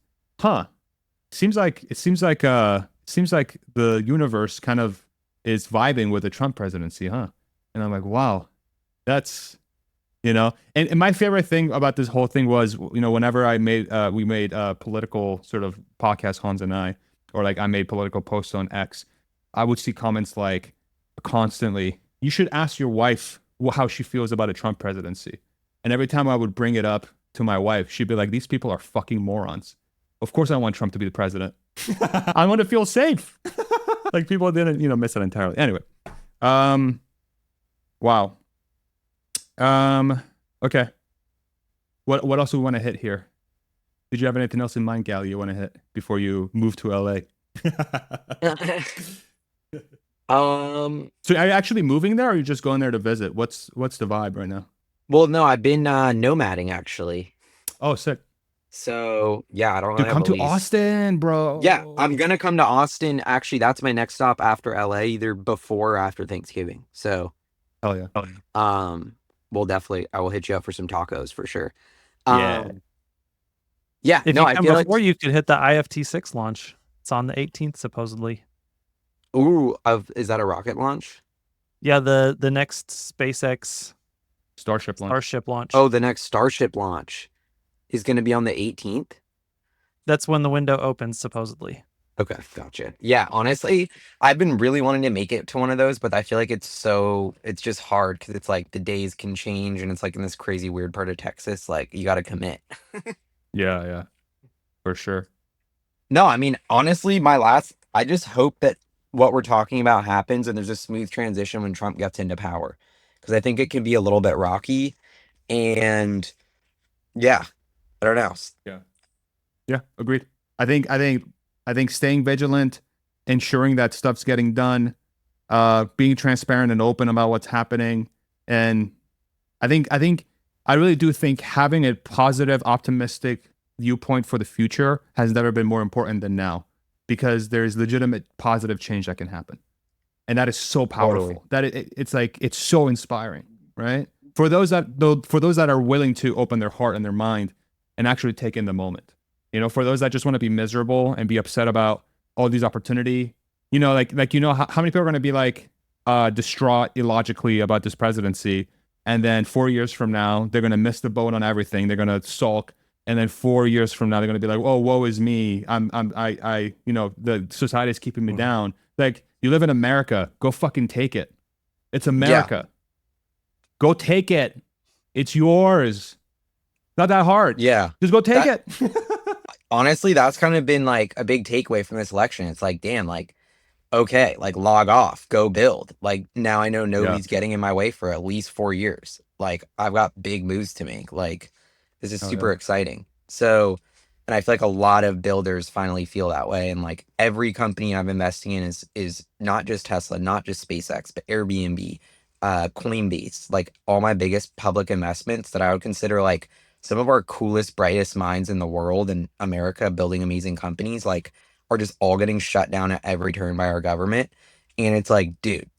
[SPEAKER 2] seems like the universe kind of is vibing with the Trump presidency, huh? And I'm like, wow, that's, and my favorite thing about this whole thing was, whenever we made a political sort of podcast, Hans and I, or like I made political posts on X, I would see comments like constantly, you should ask your wife how she feels about a Trump presidency. And every time I would bring it up to my wife, she'd be like, these people are fucking morons. Of course I want Trump to be the president. I want to feel safe. Like, people didn't, miss it entirely. Anyway. Wow. Okay. What else do we want to hit here? Did you have anything else in mind, Gali, you want to hit before you move to LA? So are you actually moving there or are you just going there to visit? What's the vibe right now?
[SPEAKER 1] Well, no, I've been nomading actually.
[SPEAKER 2] Oh, sick.
[SPEAKER 1] So yeah, I don't really
[SPEAKER 2] Dude, come to Austin, bro.
[SPEAKER 1] Yeah, I'm gonna come to Austin. Actually, that's my next stop after LA, either before or after Thanksgiving. So,
[SPEAKER 2] hell yeah.
[SPEAKER 1] We'll definitely, I will hit you up for some tacos for sure.
[SPEAKER 2] Yeah.
[SPEAKER 1] Yeah.
[SPEAKER 3] If
[SPEAKER 1] no,
[SPEAKER 3] you come before, you could hit the IFT6 launch. It's on the 18th supposedly.
[SPEAKER 1] Ooh, is that a rocket launch?
[SPEAKER 3] Yeah, the next SpaceX
[SPEAKER 2] Starship
[SPEAKER 3] launch.
[SPEAKER 1] Oh, the next Starship launch is going to be on the 18th.
[SPEAKER 3] That's when the window opens, supposedly.
[SPEAKER 1] Okay, gotcha. Yeah, honestly, I've been really wanting to make it to one of those, but I feel like it's just hard because it's like the days can change and it's like in this crazy weird part of Texas, like you got to commit.
[SPEAKER 2] Yeah, for sure.
[SPEAKER 1] No, I mean, honestly, I just hope that what we're talking about happens and there's a smooth transition when Trump gets into power. because I think it can be a little bit rocky. And yeah, I don't know.
[SPEAKER 2] Yeah. Yeah, agreed. I think staying vigilant, ensuring that stuff's getting done, being transparent and open about what's happening. And I really do think having a positive, optimistic viewpoint for the future has never been more important than now, because there's legitimate positive change that can happen. And that is so
[SPEAKER 1] Totally.
[SPEAKER 2] powerful that it's like, it's so inspiring, right? For those that are willing to open their heart and their mind and actually take in the moment, for those that just want to be miserable and be upset about all these opportunity, how many people are going to be like distraught illogically about this presidency, and then 4 years from now they're going to miss the boat on everything, they're going to sulk, and then 4 years from now they're going to be like, oh, woe is me, the society is keeping me down. Like, you live in America, go fucking take it. It's
[SPEAKER 1] Yeah.
[SPEAKER 2] America. Go take it. It's yours. Not that hard.
[SPEAKER 1] Yeah.
[SPEAKER 2] Just go take it.
[SPEAKER 1] Honestly, that's kind of been like a big takeaway from this election. It's like, damn, like, okay, like log off, go build. Like, now I know
[SPEAKER 2] Yeah.
[SPEAKER 1] nobody's getting in my way for at least 4 years. Like, I've got big moves to make. Like, this is
[SPEAKER 2] Oh,
[SPEAKER 1] super
[SPEAKER 2] yeah.
[SPEAKER 1] exciting. So, and I feel like a lot of builders finally feel that way. And like every company I'm investing in is not just Tesla, not just SpaceX, but Airbnb, Coinbase, like all my biggest public investments that I would consider like some of our coolest, brightest minds in the world in America building amazing companies, like are just all getting shut down at every turn by our government. And it's like, dude,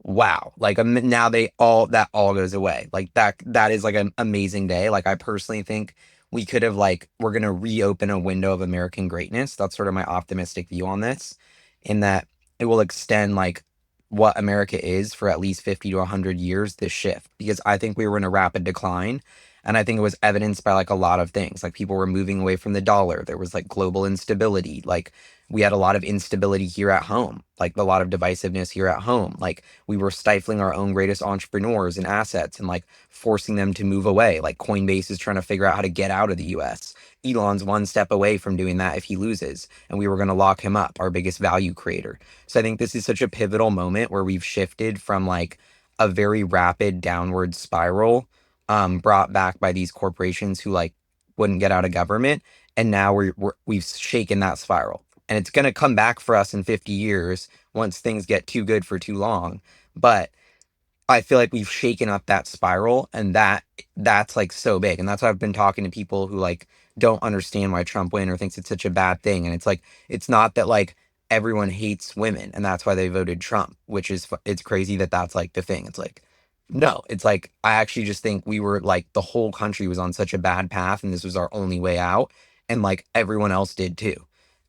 [SPEAKER 1] wow. Like now that all goes away. Like that is like an amazing day. Like I personally think we could have like we're gonna reopen a window of American greatness. That's sort of my optimistic view on this, in that it will extend like what America is for at least 50 to 100 years, this shift, because I think we were in a rapid decline. And I think it was evidenced by like a lot of things. Like people were moving away from the dollar. There was like global instability. Like we had a lot of instability here at home, like a lot of divisiveness here at home. Like we were stifling our own greatest entrepreneurs and assets and like forcing them to move away. Like Coinbase is trying to figure out how to get out of the US. Elon's one step away from doing that if he loses, and we were going to lock him up, our biggest value creator. So I think this is such a pivotal moment where we've shifted from like a very rapid downward spiral, brought back by these corporations who like wouldn't get out of government. And now we've shaken that spiral, and it's going to come back for us in 50 years once things get too good for too long. But I feel like we've shaken up that spiral, and that's like so big. And that's why I've been talking to people who like don't understand why Trump win or thinks it's such a bad thing. And it's like it's not that like everyone hates women and that's why they voted Trump, which is it's crazy that that's like the thing. It's like no, it's like I actually just think we were like the whole country was on such a bad path and this was our only way out, and like everyone else did too.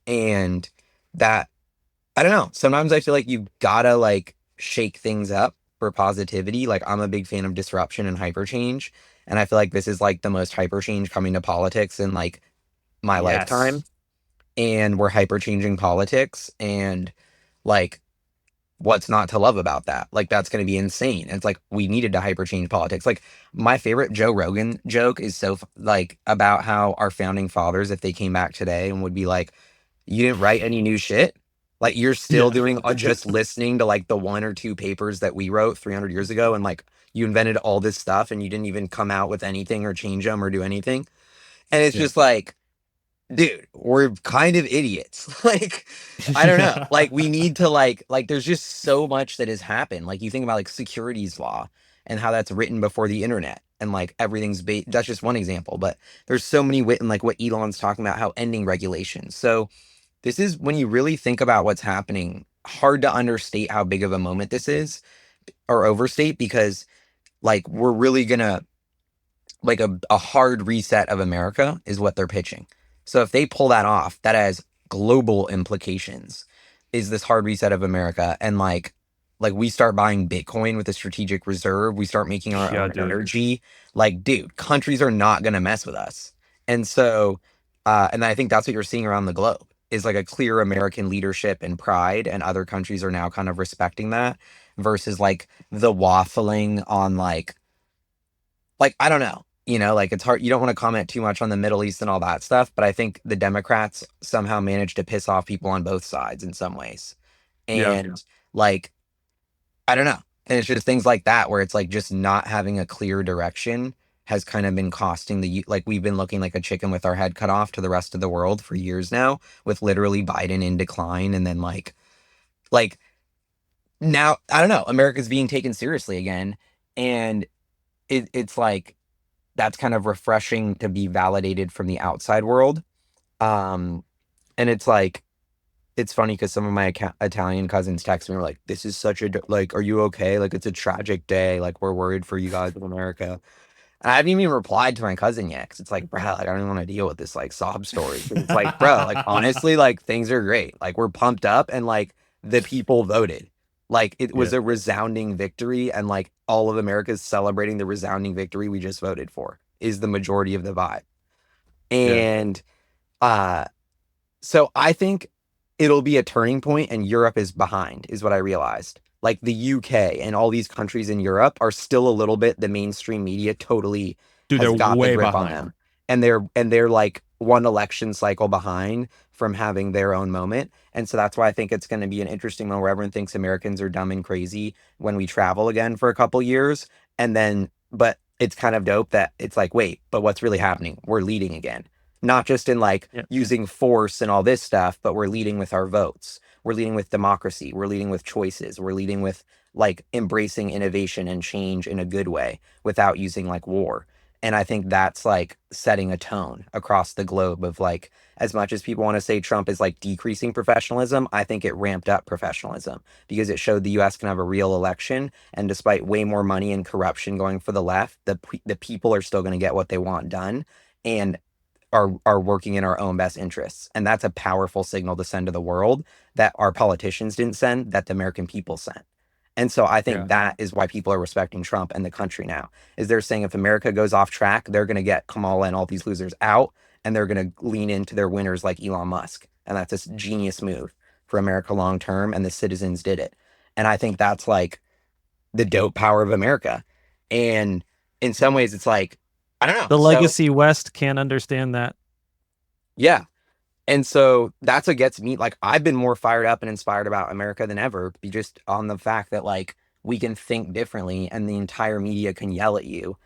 [SPEAKER 1] And that I don't know. Sometimes I feel like you gotta like shake things up for positivity. Like I'm a big fan of disruption and hyper change, and I feel like this is like the most hyper change coming to politics in like my
[SPEAKER 2] Yes.
[SPEAKER 1] lifetime. And we're hyper changing politics, and like what's not to love about that? Like that's going to be insane. And it's like we needed to hyper change politics. Like my favorite Joe Rogan joke is like about how our founding fathers, if they came back today and would be like, you didn't write any new shit. Like you're still
[SPEAKER 2] Yeah.
[SPEAKER 1] doing just listening to like the one or two papers that we wrote 300 years ago, and like you invented all this stuff and you didn't even come out with anything or change them or do anything. And it's
[SPEAKER 2] Yeah.
[SPEAKER 1] just like, dude, we're kind of idiots. Like, I don't know.
[SPEAKER 2] Yeah.
[SPEAKER 1] Like we need to like there's just so much that has happened. Like you think about like securities law and how that's written before the internet, and like everything's that's just one example, but there's so many and like what Elon's talking about, how ending regulations. So this is when you really think about what's happening, hard to understate how big of a moment this is or overstate, because like we're really gonna like a hard reset of America is what they're pitching. So if they pull that off, that has global implications. Is this hard reset of America, and like we start buying Bitcoin with a strategic reserve, we start making our
[SPEAKER 2] Yeah,
[SPEAKER 1] own
[SPEAKER 2] dude.
[SPEAKER 1] energy. Like, dude, countries are not gonna mess with us. And so and I think that's what you're seeing around the globe is like a clear American leadership and pride, and other countries are now kind of respecting that versus like the waffling on like I don't know. Like it's hard. You don't want to comment too much on the Middle East and all that stuff, but I think the Democrats somehow managed to piss off people on both sides in some ways.
[SPEAKER 2] Yeah.
[SPEAKER 1] And like I don't know. And it's just things like that where it's like just not having a clear direction has kind of been costing like we've been looking like a chicken with our head cut off to the rest of the world for years now, with literally Biden in decline, and then like now I don't know, America's being taken seriously again, and it's like that's kind of refreshing to be validated from the outside world. Um, and it's like it's funny because some of my Italian cousins text me, were like, "This is such a like, are you okay? Like, it's a tragic day. Like, we're worried for you guys in America." And I haven't even replied to my cousin yet because it's like, bro, like, I don't even want to deal with this like sob story. 'Cause it's like, bro, like honestly, like things are great. Like we're pumped up, and like the people voted. Like it was
[SPEAKER 2] Yeah.
[SPEAKER 1] a resounding victory, and like all of America's celebrating the resounding victory we just voted for is the majority of the vibe.
[SPEAKER 2] Yeah.
[SPEAKER 1] And uh so I think it'll be a turning point, and Europe is behind, is what I realized. Like the UK and all these countries in Europe are still a little bit, the mainstream media totally
[SPEAKER 2] Dude, they're
[SPEAKER 1] has got the
[SPEAKER 2] way
[SPEAKER 1] grip on
[SPEAKER 2] behind.
[SPEAKER 1] them. And they're like one election cycle behind from having their own moment. And so that's why I think it's going to be an interesting moment where everyone thinks Americans are dumb and crazy when we travel again for a couple years. And then, but it's kind of dope that it's like, wait, but what's really happening? We're leading again. Not just in like
[SPEAKER 3] Yeah.
[SPEAKER 1] using force and all this stuff, but we're leading with our votes. We're leading with democracy. We're leading with choices. We're leading with like embracing innovation and change in a good way without using like war. And I think that's like setting a tone across the globe of like, as much as people want to say Trump is like decreasing professionalism, I think it ramped up professionalism because it showed the US can have a real election. And despite way more money and corruption going for the left, the people are still going to get what they want done. And are working in our own best interests. And that's a powerful signal to send to the world that our politicians didn't send, that the American people sent. And so I think
[SPEAKER 2] Yeah.
[SPEAKER 1] that is why people are respecting Trump and the country now, is they're saying if America goes off track, they're going to get Kamala and all these losers out, and they're going to lean into their winners like Elon Musk. And that's a genius move for America long term, and the citizens did it. And I think that's like the dope power of America. And in some ways, it's like, I don't know.
[SPEAKER 3] The
[SPEAKER 1] So,
[SPEAKER 3] legacy West can't understand that.
[SPEAKER 1] yeah. And so that's what gets me, like, I've been more fired up and inspired about America than ever, be just on the fact that, like, we can think differently, and the entire media can yell at you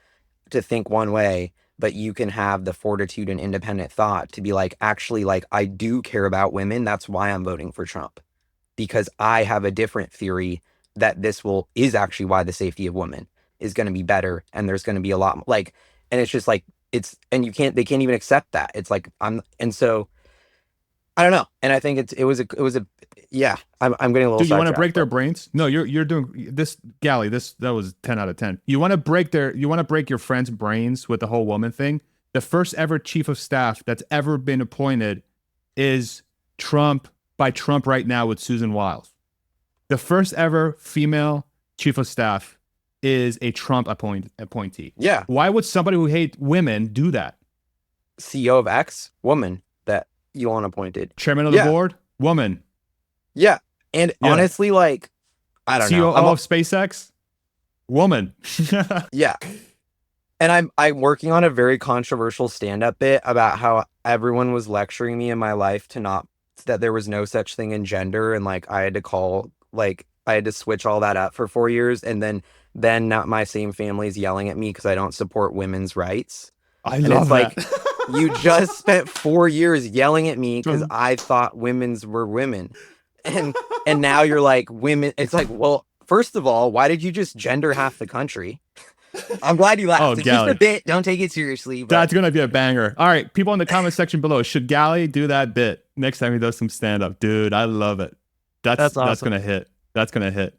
[SPEAKER 1] to think one way, but you can have the fortitude and independent thought to be like, actually, like, I do care about women. That's why I'm voting for Trump, because I have a different theory that is actually why the safety of women is going to be better. And there's going to be a lot like, and it's just like, and they can't even accept that. It's like, and so, I don't know. And I think yeah, I'm getting a little
[SPEAKER 2] Dude, you want to
[SPEAKER 1] sidetracked,
[SPEAKER 2] break their
[SPEAKER 1] but
[SPEAKER 2] brains? No, you're doing this, Gali. That was 10 out of 10. You want to break your friend's brains with the whole woman thing? The first ever chief of staff that's ever been appointed is Trump right now with Susan Wiles. The first ever female chief of staff is a Trump appointee.
[SPEAKER 1] yeah,
[SPEAKER 2] Why would somebody who hates women do that?
[SPEAKER 1] CEO of X, woman that Elon appointed.
[SPEAKER 2] Chairman of the
[SPEAKER 1] Yeah,
[SPEAKER 2] board, woman.
[SPEAKER 1] yeah. And
[SPEAKER 2] Yeah.
[SPEAKER 1] honestly, like, I don't know.
[SPEAKER 2] COO of SpaceX, woman.
[SPEAKER 1] Yeah. And I'm working on a very controversial stand-up bit about how everyone was lecturing me in my life that there was no such thing in gender, and like I had to switch all that up for 4 years, and then not my same family's yelling at me because I don't support women's rights.
[SPEAKER 2] I
[SPEAKER 1] And
[SPEAKER 2] love
[SPEAKER 1] it's
[SPEAKER 2] that.
[SPEAKER 1] like, you just spent 4 years yelling at me because I thought women's were women. And now you're like, women. It's like, well, first of all, why did you just gender half the country? I'm glad you laughed.
[SPEAKER 2] Oh,
[SPEAKER 1] It's just a
[SPEAKER 2] Gali.
[SPEAKER 1] bit. Don't take it seriously. But
[SPEAKER 2] That's gonna be a banger. All right, people in the comment section below, should Gali do that bit next time he does some stand up? Dude, I love it. That's
[SPEAKER 3] awesome.
[SPEAKER 2] gonna hit. That's gonna hit.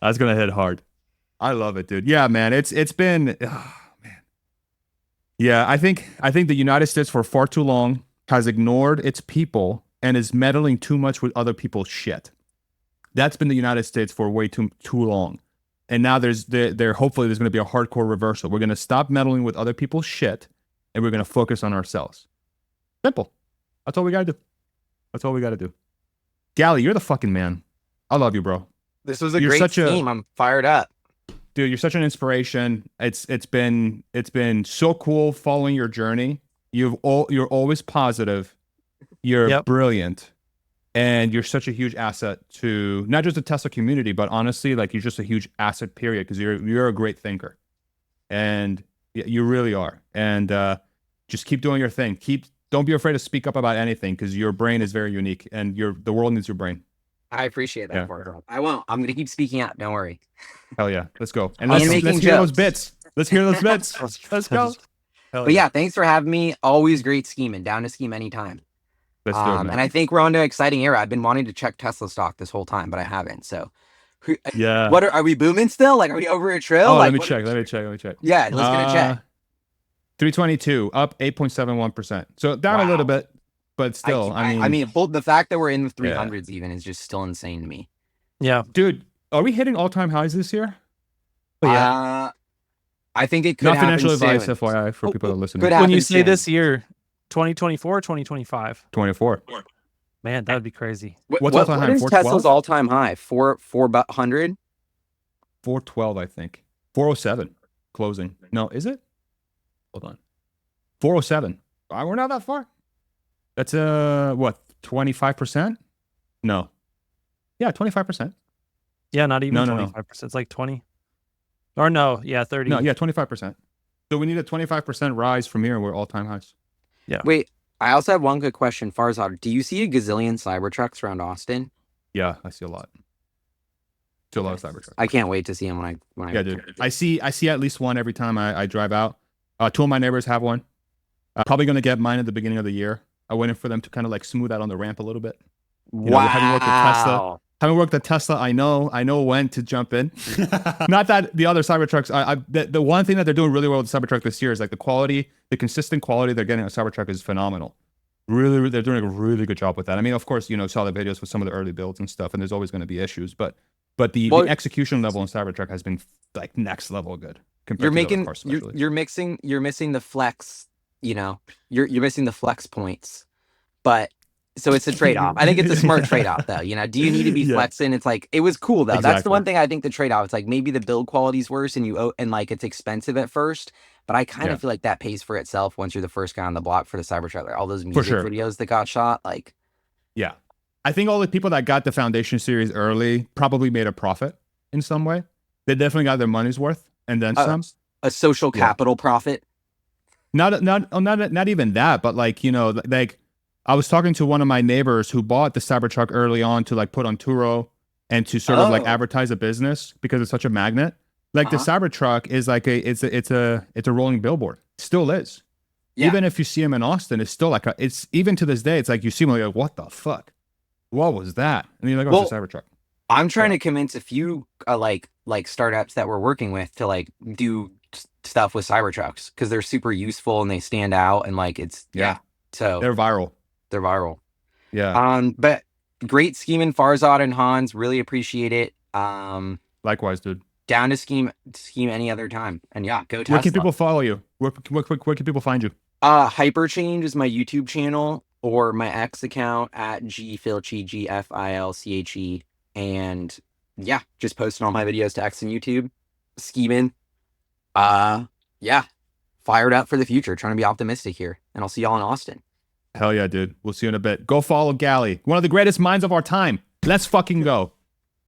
[SPEAKER 2] That's gonna hit hard. I love it, dude. Yeah, man. It's been man. Yeah, I think the United States for far too long has ignored its people and is meddling too much with other people's shit. That's been the United States for way too long. And now hopefully there's going to be a hardcore reversal. We're going to stop meddling with other people's shit, and we're going to focus on ourselves. Simple. That's all we got to do. That's all we got to do. Gali, you're the fucking man. I love you, bro.
[SPEAKER 1] this was a
[SPEAKER 2] You're
[SPEAKER 1] great
[SPEAKER 2] such
[SPEAKER 1] team. I'm fired up.
[SPEAKER 2] Dude, you're such an inspiration. It's been so cool following your journey. You're always positive. You're
[SPEAKER 3] Yep.
[SPEAKER 2] brilliant. And you're such a huge asset to not just the Tesla community, but honestly, like you're just a huge asset, period, because you're a great thinker. And you really are. And just keep doing your thing. Don't be afraid to speak up about anything, because your brain is very unique and the world needs your brain.
[SPEAKER 1] I appreciate that,
[SPEAKER 2] Yeah.
[SPEAKER 1] Farhad. I won't. I'm gonna keep speaking out. Don't worry.
[SPEAKER 2] Hell yeah. Let's go. And
[SPEAKER 1] And
[SPEAKER 2] let's
[SPEAKER 1] making
[SPEAKER 2] hear those
[SPEAKER 1] jokes.
[SPEAKER 2] bits. Let's hear those bits. Let's go. Hell
[SPEAKER 1] But yeah, thanks for having me. Always great scheming. Down to scheme anytime.
[SPEAKER 2] Let's do it, man.
[SPEAKER 1] And I think we're on to an exciting era. I've been wanting to check Tesla stock this whole time, but I haven't. So,
[SPEAKER 2] Yeah.
[SPEAKER 1] what are we booming still? Like, are we over a trill?
[SPEAKER 2] Oh,
[SPEAKER 1] like,
[SPEAKER 2] let me check.
[SPEAKER 1] Yeah, let's get a check.
[SPEAKER 2] 322, up 8.71%. So down a little bit, but still,
[SPEAKER 1] I mean, the fact that we're in the 300s even is just still insane to me.
[SPEAKER 3] Yeah,
[SPEAKER 2] dude, are we hitting all-time highs this year?
[SPEAKER 3] Oh, yeah.
[SPEAKER 1] I think it could
[SPEAKER 2] not
[SPEAKER 1] happen
[SPEAKER 2] financial
[SPEAKER 1] soon.
[SPEAKER 2] advice, FYI, for people that are listening.
[SPEAKER 3] When you say this year, 2024 or 2025?
[SPEAKER 2] 24.
[SPEAKER 3] Man, that would be crazy.
[SPEAKER 2] What's all-time high?
[SPEAKER 1] What is
[SPEAKER 2] 412?
[SPEAKER 1] Tesla's all-time high? 400?
[SPEAKER 2] 412, I think. 407 closing. No, is it? Hold on. 407. We're not that far. That's what, 25%? No. Yeah, 25%.
[SPEAKER 3] Yeah, not even
[SPEAKER 2] No.
[SPEAKER 3] 25%. It's like 20. Or no, yeah, 30.
[SPEAKER 2] No, yeah, 25%. So we need a 25% rise from here. We're all-time highs.
[SPEAKER 3] Yeah.
[SPEAKER 1] Wait, I also have one good question. Farzad, do you see a gazillion Cybertrucks around Austin?
[SPEAKER 2] Yeah, I see a lot. See a lot of Cybertrucks.
[SPEAKER 1] I can't wait to see them when I
[SPEAKER 2] Yeah, dude. I see at least one every time I drive out. Two of my neighbors have one. Probably going to get mine at the beginning of the year. I'm waiting for them to kind of like smooth out on the ramp a little bit.
[SPEAKER 1] Wow.
[SPEAKER 2] Having worked at Tesla, I know when to jump in. Not that the other Cybertrucks, the one thing that they're doing really well with the Cybertruck this year is like the quality, the consistent quality they're getting on Cybertruck is phenomenal. Really, they're doing a really good job with that. I mean, of course, saw the videos with some of the early builds and stuff, and there's always going to be issues, but the execution level on Cybertruck has been like next level good. You're
[SPEAKER 1] missing the flex, you're missing the flex points, but so it's a trade-off. I think it's a smart trade-off though. Do you need to be flexing? It's like, it was cool though. Exactly. That's the one thing I think the trade-off. It's like maybe the build quality is worse and like it's expensive at first, but I kind of feel like that pays for itself once you're the first guy on the block for the Cybertruck. Like all those music videos that got shot, like.
[SPEAKER 2] Yeah. I think all the people that got the Foundation series early probably made a profit in some way. They definitely got their money's worth and then some.
[SPEAKER 1] A social capital profit.
[SPEAKER 2] Not even that, but like, like I was talking to one of my neighbors who bought the Cybertruck early on to like put on Turo and to sort of like advertise a business because it's such a magnet. Like the Cybertruck is like it's a rolling billboard. It still is. Yeah. Even if you see him in Austin, it's still like it's even to this day, it's like you see him like, what the fuck? What was that? And you're like, oh, it's a Cybertruck.
[SPEAKER 1] I'm trying to convince a few like startups that we're working with to like do stuff with Cybertrucks because they're super useful and they stand out and like it's so
[SPEAKER 2] they're viral.
[SPEAKER 1] Yeah. But great scheming, Farzad and Hans. Really appreciate it.
[SPEAKER 2] Likewise, dude.
[SPEAKER 1] Down to scheme any other time. And yeah, go Tesla.
[SPEAKER 2] Where can people follow you? Where can people find you?
[SPEAKER 1] Hyperchange is my YouTube channel or my X account at gfilche, GFILCHE. And yeah, just posting all my videos to X and YouTube. Scheming. Yeah. Fired up for the future. Trying to be optimistic here. And I'll see y'all in Austin.
[SPEAKER 2] Hell yeah, dude. We'll see you in a bit. Go follow Gali, one of the greatest minds of our time. Let's fucking go.